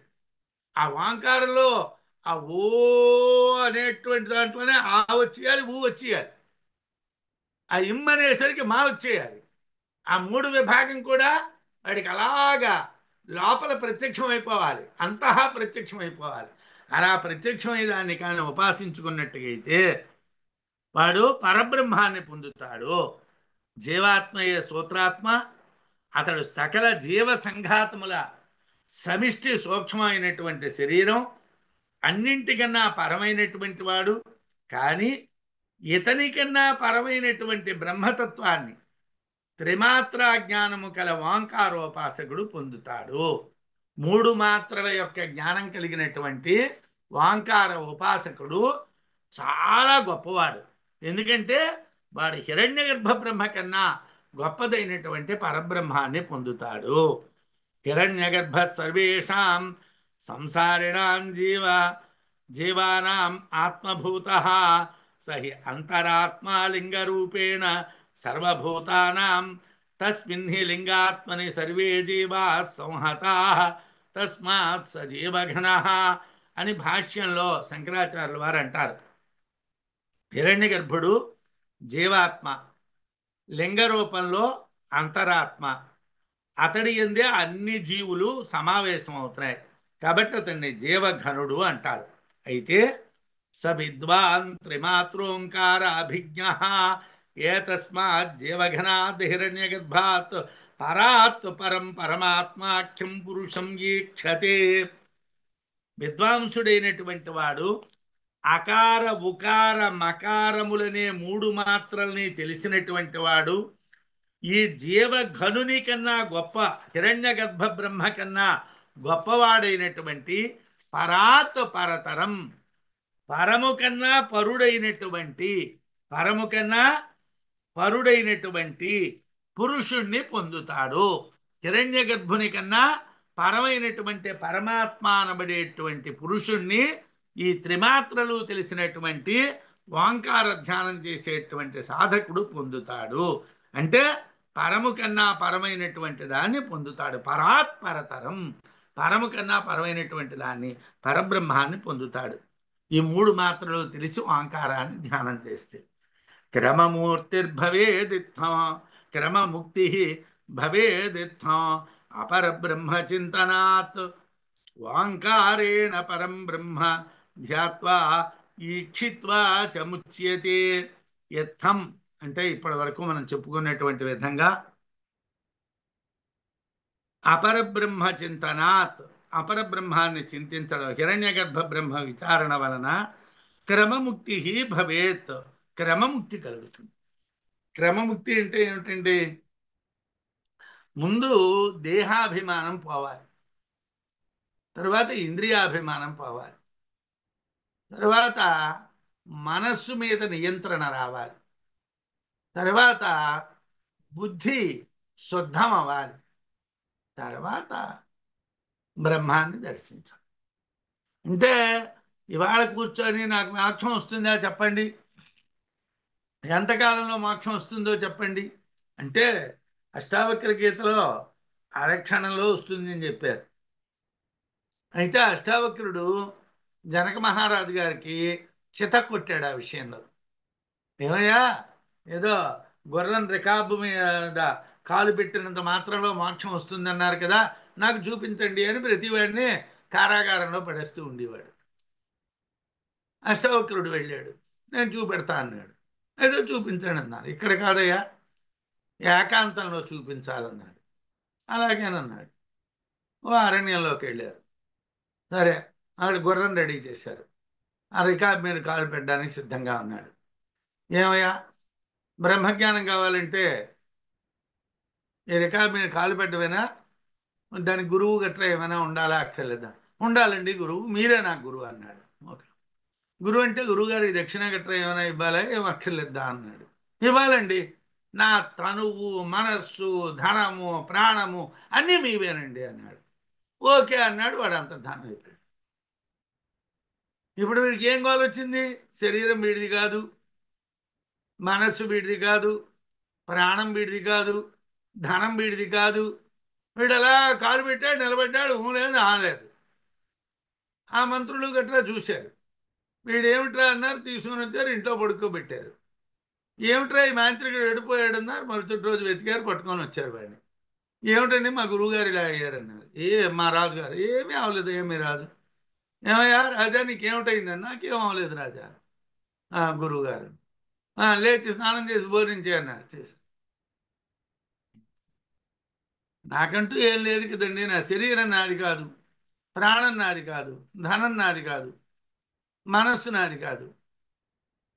ఆ ఓంకారంలో ఆ ఓ అనేటువంటి దాంట్లోనే ఆ వచ్చేయాలి, ఊ వచ్చేయాలి, ఆ ఇమ్ అనేసరికి మా వచ్చేయాలి. ఆ మూడు విభాగం కూడా వాడికి అలాగా లోపల ప్రత్యక్షం అయిపోవాలి, అంతహా ప్రత్యక్షం అయిపోవాలి. అలా ప్రత్యక్షమై దాన్ని కానీ ఉపాసించుకున్నట్టుగైతే వాడు పరబ్రహ్మాన్ని పొందుతాడు. జీవాత్మయే సూత్రాత్మ, అతడు సకల జీవ సంఘాతముల సమిష్టి సూక్ష్మమైనటువంటి శరీరం, అన్నింటికన్నా పరమైనటువంటి వాడు. కానీ ఇతనికన్నా పరమైనటువంటి బ్రహ్మతత్వాన్ని త్రిమాత్రా జ్ఞానము కల ఓంకారోపాసకుడు పొందుతాడు. మూడు మాత్రల యొక్క జ్ఞానం కలిగినటువంటి ఓంకార ఉపాసకుడు చాలా గొప్పవాడు. ఎందుకంటే వాడు హిరణ్య గర్భ బ్రహ్మ కన్నా గొప్పదైనటువంటి పరబ్రహ్మాన్ని పొందుతాడు. హిరణ్య గర్భ సర్వేషాం సంసారిణాం జీవానాం ఆత్మభూతః సహి అంతరాత్మా లింగరూపేణ సర్వభూతానాం తస్మిన్ హి లింగాత్మని సర్వే జీవా సంహతాః తస్మాత్ సజీవఘనః అని భాష్యంలో శంకరాచార్యుల వారు అంటారు. హిరణ్య గర్భుడు జీవాత్మ, లింగ రూపంలో అంతరాత్మ, అతడి యందే అన్ని జీవులు సమావేశం అవుతున్నాయి కాబట్టి అతన్ని జీవఘనుడు అంటారు. అయితే స విద్వాన్ త్రిమాత్రోంకార అభిజ్ఞ ఏతస్మాత్ జీవఘనాత్ హిరణ్య గర్భాత్ పరాత్ పరం పరమాత్మాఖ్యం పురుషం ఈక్షతే. విద్వాంసుడైనటువంటి వాడు అకార ఉకార మకారములనే మూడు మాత్రల్ని తెలిసినటువంటి వాడు ఈ జీవఘనుని కన్నా గొప్ప, హిరణ్య గర్భ బ్రహ్మ కన్నా గొప్పవాడైనటువంటి పరాత్ పరతరం, పరము కన్నా పరుడైనటువంటి పురుషుణ్ణి పొందుతాడు. హిరణ్య గర్భుని కన్నా పరమైనటువంటి పరమాత్మ అనబడేటువంటి పురుషుణ్ణి ఈ త్రిమాత్రలు తెలిసినటువంటి ఓంకార ధ్యానం చేసేటువంటి సాధకుడు పొందుతాడు. అంటే పరము కన్నా పరమైనటువంటి దాన్ని పొందుతాడు. పరాత్ పరతరం, పరము కన్నా పరమైనటువంటి దాన్ని, పరబ్రహ్మాన్ని పొందుతాడు. ఈ మూడు మాత్రలు తెలిసి ఓంకారాన్ని ధ్యానం చేస్తే క్రమమూర్తిర్భవేదిత్థం, క్రమముక్తి భవేదిత్థం, అపరబ్రహ్మచింతనాత్ ఓంకారేణ పరం బ్రహ్మ ధ్యాత్వా ఈక్షిత్వా చ ముచ్యతే. యత్థం అంటే ఇప్పటి వరకు మనం చెప్పుకున్నటువంటి విధంగా అపరబ్రహ్మ చింతనాత్, అపరబ్రహ్మాన్ని చింతించడం, హిరణ్యగర్భ బ్రహ్మ విచారణ వలన క్రమముక్తి భవేత్, క్రమముక్తి కలుగుతుంది. క్రమముక్తి అంటే ఏమిటండి? ముందు దేహాభిమానం పోవాలి, తర్వాత ఇంద్రియాభిమానం పోవాలి, తర్వాత మనస్సు మీద నియంత్రణ రావాలి, తర్వాత బుద్ధి శుద్ధం అవ్వాలి, తర్వాత బ్రహ్మాన్ని దర్శించాలి. అంటే ఇవాళ కూర్చొని నాకు మోక్షం వస్తుందా చెప్పండి, ఎంతకాలంలో మోక్షం వస్తుందో చెప్పండి అంటే అష్టావక్ర గీతలో అరక్షణంలో వస్తుంది అని చెప్పారు. అయితే అష్టావక్రుడు జనక మహారాజు గారికి చిత కొట్టాడు ఆ విషయంలో. ఏమయ్యా, ఏదో గుర్రం రికాబు మీద కాలు పెట్టినంత మాత్రంలో మోక్షం వస్తుందన్నారు కదా, నాకు చూపించండి అని ప్రతివాడిని కారాగారంలో పడేస్తూ ఉండేవాడు. అష్టవక్రుడు వెళ్ళాడు, నేను చూపెడతా అన్నాడు. ఏదో చూపించండి అన్నారు. ఇక్కడ కాదయ్యా, ఏకాంతంలో చూపించాలన్నాడు. అలాగేనన్నాడు. ఓ అరణ్యంలోకి వెళ్ళారు. సరే, ఆవిడ గుర్రం రెడీ చేశారు. ఆ రికాబ్ మీద కాలు పెట్టడానికి సిద్ధంగా ఉన్నాడు. ఏమయ్యా, బ్రహ్మజ్ఞానం కావాలంటే ఈ రికాబ్ మీద కాలు పెట్టవేనా, దాని గురువు గట్రా ఏమైనా ఉండాలా అక్కర్లేదా? ఉండాలండి గురువు, మీరే నాకు గురువు అన్నాడు. ఓకే, గురువు అంటే గురువుగారికి దక్షిణ గట్రా ఏమైనా ఇవ్వాలా, ఏం అక్కర్లేదా అన్నాడు. ఇవ్వాలండి, నా తనువు మనస్సు ధనము ప్రాణము అన్నీ మీవేనండి అన్నాడు. ఓకే అన్నాడు. వాడు అంత ధనం అయిపోయాడు. ఇప్పుడు వీడికి ఏం గోల్ వచ్చింది? శరీరం వీడిది కాదు, మనస్సు వీడిది కాదు, ప్రాణం వీడిది కాదు, ధనం వీడిది కాదు. వీడు అలా కాలు పెట్టాడు, నిలబడ్డాడు, లేదు ఆలేదు. ఆ మంత్రులు గట్రా చూశారు. వీడు ఏమిట్రా అన్నారు, తీసుకుని వచ్చారు, ఇంట్లో పడుకోబెట్టారు. ఏమిట్రా ఈ మాంత్రికుడు వెళ్ళిపోయాడు అన్నారు. మరుసటి రోజు వెతికారు, పట్టుకొని వచ్చారు వాడిని. ఏమిటండి మా గురువుగారు ఇలా అయ్యారన్నారు. మా రాజుగారు ఏమీ అవ్వలేదు. ఏమీ రాజు, ఏమయ్యా రాజా నీకేమిటైందని? నాకేం అవ్వలేదు రాజా. గురువుగారు లేచి స్నానం చేసి భోజనం అన్నారు. చేసి నాకంటూ ఏం లేదు కదండి, నా శరీరం నాది కాదు, ప్రాణం నాది కాదు, ధనం నాది కాదు, మనస్సు నాది కాదు,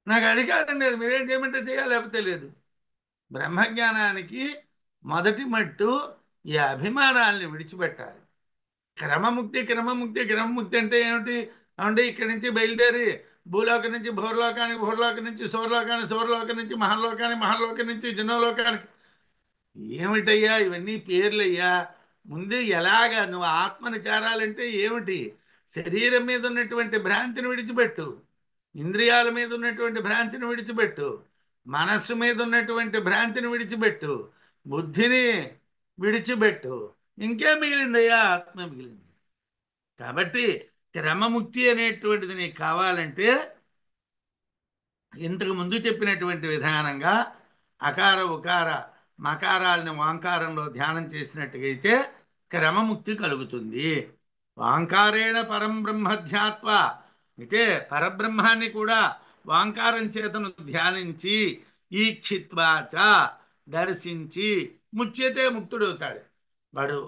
నాకు అధికారం లేదు, మీరేం చేయమంటే చేయాలి, లేకపోతే లేదు. బ్రహ్మజ్ఞానానికి మొదటి మట్టు ఈ అభిమానాల్ని విడిచిపెట్టాలి. క్రమముక్తి క్రమముక్తి క్రమముక్తి అంటే ఏమిటి అంటే ఇక్కడి నుంచి బయలుదేరి భూలోకం నుంచి భూర్లోకానికి, భూర్లోకం నుంచి సౌరలోకానికి, సౌరలోకం నుంచి మహర్లోకానికి, మహర్లోకం నుంచి జనలోకానికి. ఏమిటయ్యా ఇవన్నీ పేర్లయ్యా? ముందు ఎలాగా నువ్వు ఆత్మని చేరాలంటే ఏమిటి? శరీరం మీద ఉన్నటువంటి భ్రాంతిని విడిచిపెట్టు, ఇంద్రియాల మీద ఉన్నటువంటి భ్రాంతిని విడిచిపెట్టు, మనస్సు మీద ఉన్నటువంటి భ్రాంతిని విడిచిపెట్టు, బుద్ధిని విడిచిపెట్టు. ఇంకేం మిగిలిందయ్యా? ఆత్మ మిగిలింది. కాబట్టి క్రమముక్తి అనేటువంటిది నీకు కావాలంటే ఇంతకు ముందు చెప్పినటువంటి విధానంగా అకార ఉకార మకారాలని ఓంకారంలో ధ్యానం చేసినట్టుగైతే క్రమముక్తి కలుగుతుంది. ఓంకారేణ పరం బ్రహ్మ ధ్యాత్వ, అయితే పరబ్రహ్మాన్ని కూడా ఓంకారం చేతను ధ్యానించి ఈక్షిత్వాచ దర్శించి ముచ్యతే ముక్తుడవుతాడు. వాడు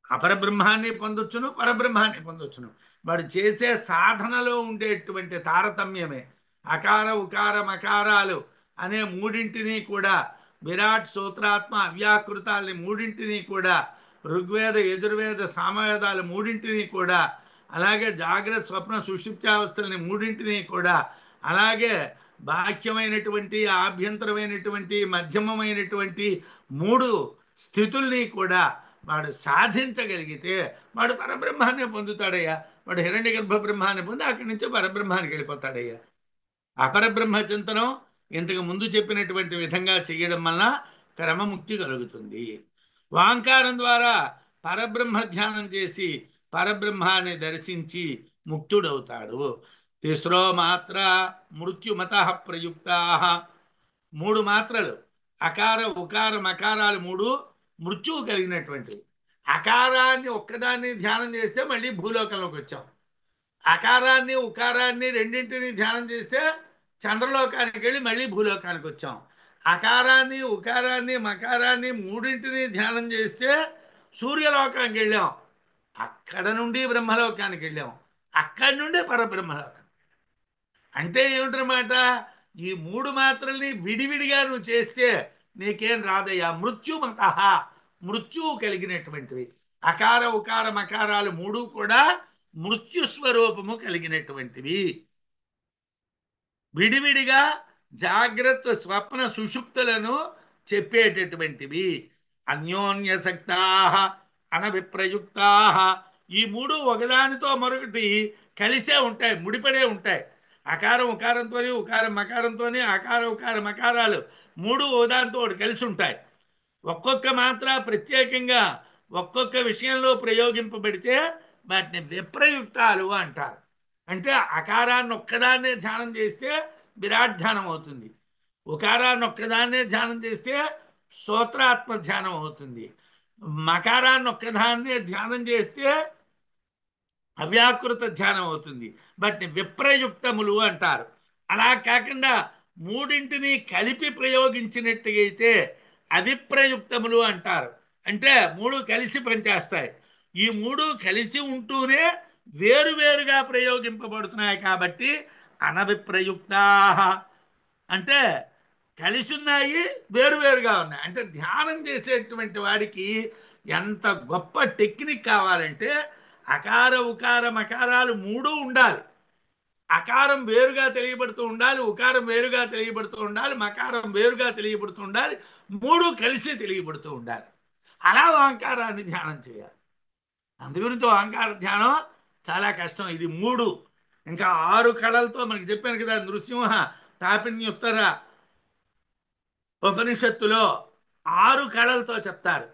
అపరబ్రహ్మాన్ని పొందొచ్చును, పరబ్రహ్మాన్ని పొందొచ్చును. వాడు చేసే సాధనలో ఉండేటువంటి తారతమ్యమే అకార ఉకార మకారాలు అనే మూడింటిని కూడా, విరాట్ సూత్రాత్మ అవ్యాకృతాలని మూడింటిని కూడా, ఋగ్వేద యజుర్వేద సామవేదాలు మూడింటిని కూడా, అలాగే జాగ్రత్త స్వప్న సుషుప్త్యావస్థల్ని మూడింటిని కూడా, అలాగే బాహ్యమైనటువంటి, ఆభ్యంతరమైనటువంటి, మధ్యమమైనటువంటి 3 స్థితుల్ని కూడా వాడు సాధించగలిగితే వాడు పరబ్రహ్మాన్ని పొందుతాడయ్యా. వాడు హిరణ్యగర్భ బ్రహ్మాన్ని పొంది అక్కడి నుంచి పరబ్రహ్మానికి వెళ్ళిపోతాడయ్యా. అపరబ్రహ్మ చింతనం ఇంతకు ముందు చెప్పినటువంటి విధంగా చేయడం వలన క్రమముక్తి కలుగుతుంది. వాంకారం ద్వారా పరబ్రహ్మ ధ్యానం చేసి పరబ్రహ్మాన్ని దర్శించి ముక్తుడవుతాడు. తిస్రో మాత్ర మృత్యుమత ప్రయుక్తా. 3 మాత్రలు అకార ఉకార మకారాలు 3 మృత్యువు కలిగినటువంటివి. అకారాన్ని ఒక్కదాన్ని ధ్యానం చేస్తే మళ్ళీ భూలోకంలోకి వచ్చాం. అకారాన్ని ఉకారాన్ని రెండింటిని ధ్యానం చేస్తే చంద్రలోకానికి వెళ్ళి మళ్ళీ భూలోకానికి వచ్చాం. అకారాన్ని ఉకారాన్ని మకారాన్ని 3ంటిని ధ్యానం చేస్తే సూర్యలోకానికి వెళ్ళాం. అక్కడ నుండి బ్రహ్మలోకానికి వెళ్ళాం. అక్కడి నుండి పరబ్రహ్మలోకం. అంటే ఏమిటన్నమాట, ఈ 3 మాత్రల్ని విడివిడిగా నువ్వు చేస్తే నీకేం రాదయ్యా. మృత్యుమత, మృత్యువు కలిగినటువంటివి. అకార ఉకార మకారాలు 3 కూడా మృత్యుస్వరూపము కలిగినటువంటివి. విడివిడిగా జాగ్రత్త స్వప్న సుషుప్తులను చెప్పేటటువంటివి. అన్యోన్యసక్తా అనవిప్రయుక్తా. ఈ 3 ఒకదానితో మరొకటి కలిసే ఉంటాయి, ముడిపడే ఉంటాయి. అకారం ఉకారంతో, ఉకారం మకారంతో, అకార ఉకార మకారాలు 3 ఒకదానితో ఒకటి కలిసి ఉంటాయి. ఒక్కొక్క మాత్ర ప్రత్యేకంగా ఒక్కొక్క విషయంలో ప్రయోగింపబడితే వాటిని విప్రయుక్తాలు అంటారు. అంటే అకారాన్ని ఒక్కదాన్నే ధ్యానం చేస్తే విరాట్ ధ్యానం అవుతుంది. ఉకారాన్ని ఒక్కదాన్నే ధ్యానం చేస్తే స్తోత్రాత్మ ధ్యానం అవుతుంది. మకారాన్ని ఒక్కదాన్నే ధ్యానం చేస్తే అవ్యాకృత ధ్యానం అవుతుంది. వాటిని విప్రయుక్తములు అంటారు. అలా కాకుండా 3ంటిని కలిపి ప్రయోగించినట్టుగైతే అవిప్రయుక్తములు అంటారు. అంటే 3 కలిసి పనిచేస్తాయి. ఈ 3 కలిసి ఉంటూనే వేరువేరుగా ప్రయోగింపబడుతున్నాయి కాబట్టి అనవిప్రయుక్తా. అంటే కలిసి ఉన్నాయి, వేరువేరుగా ఉన్నాయి. అంటే ధ్యానం చేసేటువంటి వాడికి ఎంత గొప్ప టెక్నిక్ కావాలంటే అకార ఉకార మకారాలు 3 ఉండాలి. అకారం వేరుగా తెలియబడుతూ ఉండాలి, ఉకారం వేరుగా తెలియబడుతూ ఉండాలి, మకారం వేరుగా తెలియబడుతూ ఉండాలి, 3 కలిసి తెలియబడుతూ ఉండాలి. అలా ఓంకారాన్ని ధ్యానం చేయాలి. అందుగురించి ఓంకార ధ్యానం చాలా కష్టం. ఇది 3 ఇంకా 6 కళలతో మనకి చెప్పాను కదా. నృసింహ తాపిన్యుత్తర ఉపనిషత్తులో 6 కళలతో చెప్తారు.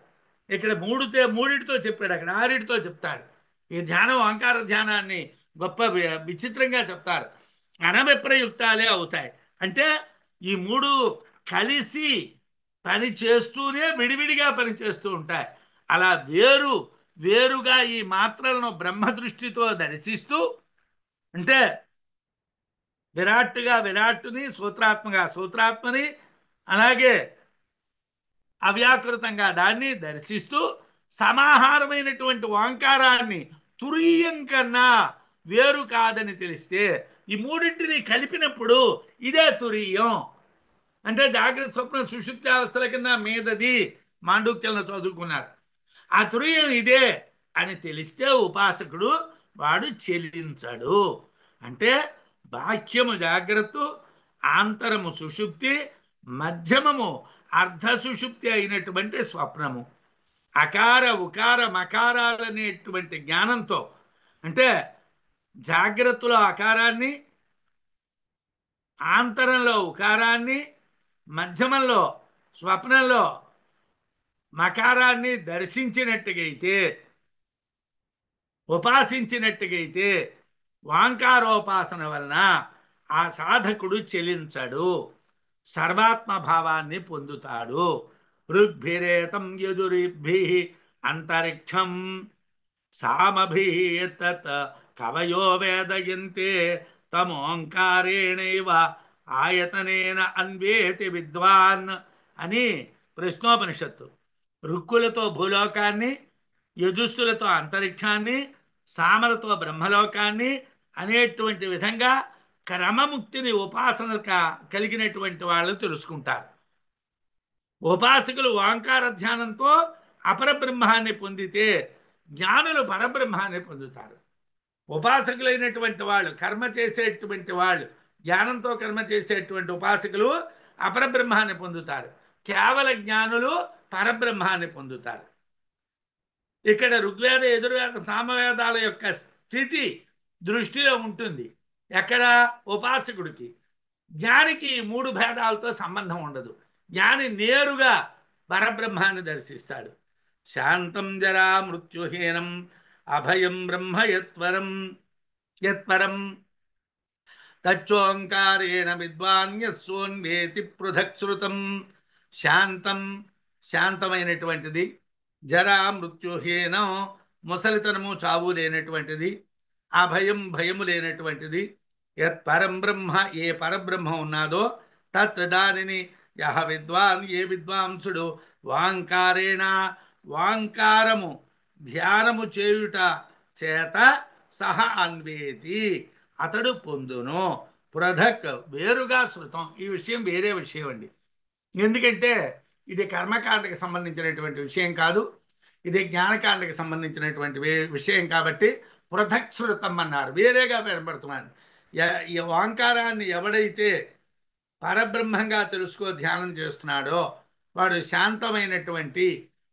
ఇక్కడ 3టితో చెప్పాడు, అక్కడ 6టితో చెప్తాడు. ఈ ధ్యానం ఓంకార ధ్యానాన్ని గొప్ప విచిత్రంగా చెప్తారు. అనవిప్రయుక్తాలే అవుతాయి. అంటే ఈ 3 కలిసి పని చేస్తూనే విడివిడిగా పని చేస్తూ ఉంటాయి. అలా వేరుగా ఈ మాత్రలను బ్రహ్మ దృష్టితో దర్శిస్తూ, అంటే విరాట్టుగా విరాట్టుని, సూత్రాత్మగా సూత్రాత్మని, అలాగే అవ్యాకృతంగా దాన్ని దర్శిస్తూ సమాహారమైనటువంటి ఓంకారాన్ని తురీయం కన్నా వేరు కాదని తెలిస్తే ఈ 3ంటిని కలిపినప్పుడు ఇదే తురీయం. అంటే జాగ్రత్త స్వప్న సుషుప్తి అవస్థల కన్నా మీదది మాండూక్యంలో చదువుకున్నారు. ఆ తురీయం ఇదే అని తెలిస్తే ఉపాసకుడు వాడు చెల్లించడు. అంటే బాహ్యము జాగ్రత్త, ఆంతరము సుషుప్తి, మధ్యమము అర్ధ సుషుప్తి అయినటువంటి స్వప్నము. అకార ఉకార మకారాలనేటువంటి జ్ఞానంతో, అంటే జాగ్రత్తలో అకారాన్ని, ఆంతరంలో ఉకారాన్ని, మధ్యమంలో స్వప్నంలో మకారాన్ని దర్శించినట్టుగైతే, ఉపాసించినట్టుగైతే వాంకారోపాసన వలన ఆ సాధకుడు చెలించడు, సర్వాత్మభావాన్ని పొందుతాడు. ఋగ్భిరేతం యజురిభి అంతరిక్షం సామభితత్ కవయో వేదయంతే తమోంకారేణైవ ఆయతనేన అన్వేతి విద్వాన్ అని ప్రశ్నోపనిషత్తు. రుక్కులతో భూలోకాన్ని, యజుస్సులతో అంతరిక్షాన్ని, సామలతో బ్రహ్మలోకాన్ని అనేటువంటి విధంగా క్రమముక్తిని ఉపాసన కలిగినటువంటి వాళ్ళు తెలుసుకుంటారు. ఉపాసకులు ఓంకార ధ్యానంతో అపరబ్రహ్మాన్ని పొందితే జ్ఞానులు పరబ్రహ్మాన్ని పొందుతారు. ఉపాసకులైనటువంటి వాళ్ళు, కర్మ చేసేటువంటి వాళ్ళు జ్ఞానంతో కర్మ చేసేటువంటి ఉపాసకులు అపరబ్రహ్మాన్ని పొందుతారు, కేవల జ్ఞానులు పరబ్రహ్మాన్ని పొందుతారు. ఇక్కడ ఋగ్వేద, యజుర్వేద, సామవేదాల యొక్క స్థితి దృష్టిలో ఉంటుంది. ఎక్కడ? ఉపాసకుడికి. జ్ఞానికి మూడు భేదాలతో సంబంధం ఉండదు. జ్ఞాని నేరుగా పరబ్రహ్మాన్ని దర్శిస్తాడు. శాంతం జరా మృత్యుహీనం అభయం బ్రహ్మ యత్పరం తచ్చోంకారేణ విద్వాన్యస్సోన్వేతి పృథక్ శృతం. శాంతం, శాంతమైనటువంటిది. జరా మృత్యుహీనం, ముసలితనము చావు లేనటువంటిది. అభయం, భయము లేనటువంటిది. యత్పరం బ్రహ్మ, ఏ పరబ్రహ్మ ఉన్నాదో తత్ దానిని యహ విద్వాన్, ఏ విద్వాంసుడు వాంకారేణ, వాంకారము ధ్యానము చేయుట చేత సహ అన్వేతి, అతడు పొందును. పృథక్, వేరుగా శృతం. ఈ విషయం వేరే విషయం అండి. ఎందుకంటే ఇది కర్మకాండకి సంబంధించినటువంటి విషయం కాదు, ఇది జ్ఞానకాండకి సంబంధించినటువంటి విషయం కాబట్టి పృథక్ శృతం అన్నారు, వేరేగా వినబడుతున్నాను. ఈ ఓంకారాన్ని ఎవడైతే పరబ్రహ్మంగా తెలుసుకో ధ్యానం చేస్తున్నాడో వాడు శాంతమైనటువంటి,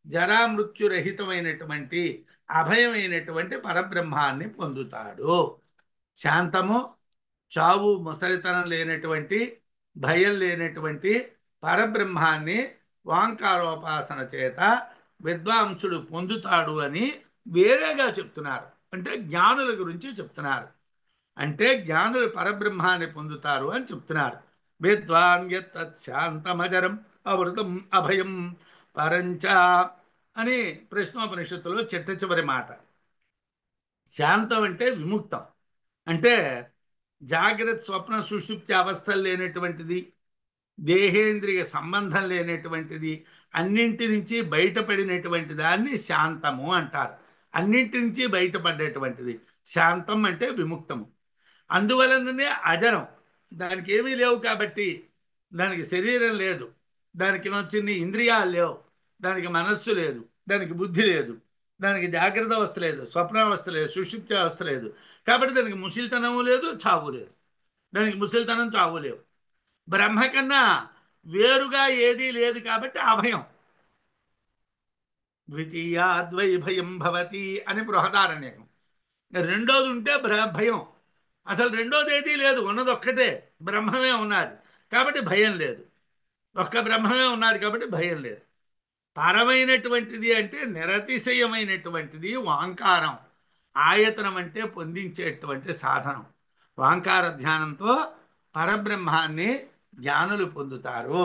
జరామృత్యురహితమైనటువంటి, అభయమైనటువంటి పరబ్రహ్మాన్ని పొందుతాడు. శాంతము, చావు ముసలితనం లేనటువంటి, భయం లేనటువంటి పరబ్రహ్మాన్ని ఓంకారోపాసన చేత విద్వాంసుడు పొందుతాడు అని వేరేగా చెప్తున్నారు. అంటే జ్ఞానుల గురించి చెప్తున్నారు. అంటే జ్ఞానులు పరబ్రహ్మాన్ని పొందుతారు అని చెప్తున్నారు. విద్వాన్ యత్ శాంతమజరం అవృతం అభయం పరంచ అని ప్రశ్నోపనిషత్తులో చిట్ట చివరి మాట. శాంతం అంటే విముక్తం, అంటే జాగ్రత్త, స్వప్న, సుషుప్తి అవస్థలు లేనటువంటిది, దేహేంద్రియ సంబంధం లేనటువంటిది, అన్నింటి నుంచి బయటపడినటువంటి దాన్ని శాంతము అంటారు. అన్నింటి నుంచి బయటపడేటువంటిది శాంతం అంటే విముక్తము. అందువలననే అజరం, దానికి ఏమీ లేవు కాబట్టి, దానికి శరీరం లేదు, దానికి వచ్చిన ఇంద్రియాలు లేవు, దానికి మనస్సు లేదు, దానికి బుద్ధి లేదు, దానికి జాగ్రత్త అవస్థ లేదు, స్వప్నావస్థ లేదు, సుషుప్తి అవస్థ లేదు. కాబట్టి దానికి ముసలితనము లేదు, చావు లేదు. దానికి ముసలితనం, చావు లేవు. బ్రహ్మ కన్నా వేరుగా ఏదీ లేదు కాబట్టి అభయం. ద్వితీయాద్వై భయం భవతి అని బృహదారణ్యకం. రెండోది ఉంటే భయం. అసలు రెండోది ఏదీ లేదు, ఉన్నది ఒక్కటే బ్రహ్మమే ఉన్నది కాబట్టి భయం లేదు. ఒక్క బ్రహ్మమే ఉన్నది కాబట్టి భయం లేదు. పరమైనటువంటిది అంటే నిరతిశయమైనటువంటిది ఓంకారం. ఆయతనం అంటే పొందించేటువంటి సాధనం. ఓంకార ధ్యానంతో పరబ్రహ్మాన్ని జ్ఞానులు పొందుతారు.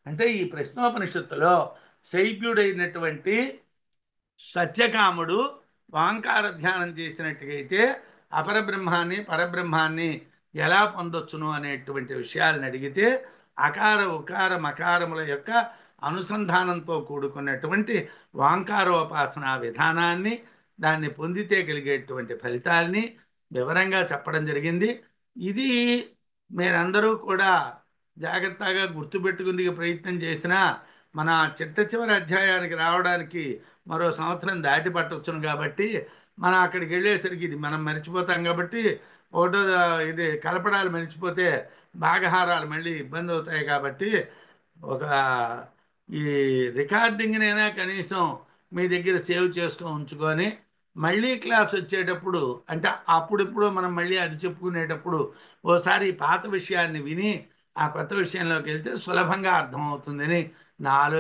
అంటే ఈ ప్రశ్నోపనిషత్తులో శైవ్యుడైనటువంటి సత్యకాముడు ఓంకార ధ్యానం చేసినట్టుగైతే అపరబ్రహ్మాన్ని, పరబ్రహ్మాన్ని ఎలా పొందొచ్చును అనేటువంటి విషయాలను అడిగితే అకార, ఉకార, మకారముల యొక్క అనుసంధానంతో కూడుకున్నటువంటి ఓంకారోపాసన విధానాన్ని, దాన్ని పొందితే కలిగేటువంటి ఫలితాల్ని వివరంగా చెప్పడం జరిగింది. ఇది మీరందరూ కూడా జాగ్రత్తగా గుర్తుపెట్టుకుందుకు ప్రయత్నం చేసినా మన చిట్ట చివరి అధ్యాయానికి రావడానికి మరో సంవత్సరం దాటి పట్టవచ్చును. కాబట్టి మనం అక్కడికి వెళ్ళేసరికి ఇది మనం మర్చిపోతాం. కాబట్టి ఒకటో ఇది కలపడాలు మర్చిపోతే భాగహారాలు మళ్ళీ ఇబ్బంది అవుతాయి. కాబట్టి ఒక ఈ రికార్డింగ్నైనా కనీసం మీ దగ్గర సేవ్ చేసుకొని ఉంచుకొని మళ్ళీ క్లాస్ వచ్చేటప్పుడు, అంటే అప్పుడిప్పుడు మనం మళ్ళీ అది చెప్పుకునేటప్పుడు ఓసారి పాత విషయాన్ని విని ఆ కొత్త విషయంలోకి వెళ్తే సులభంగా అర్థమవుతుందని నా ఆలోచన.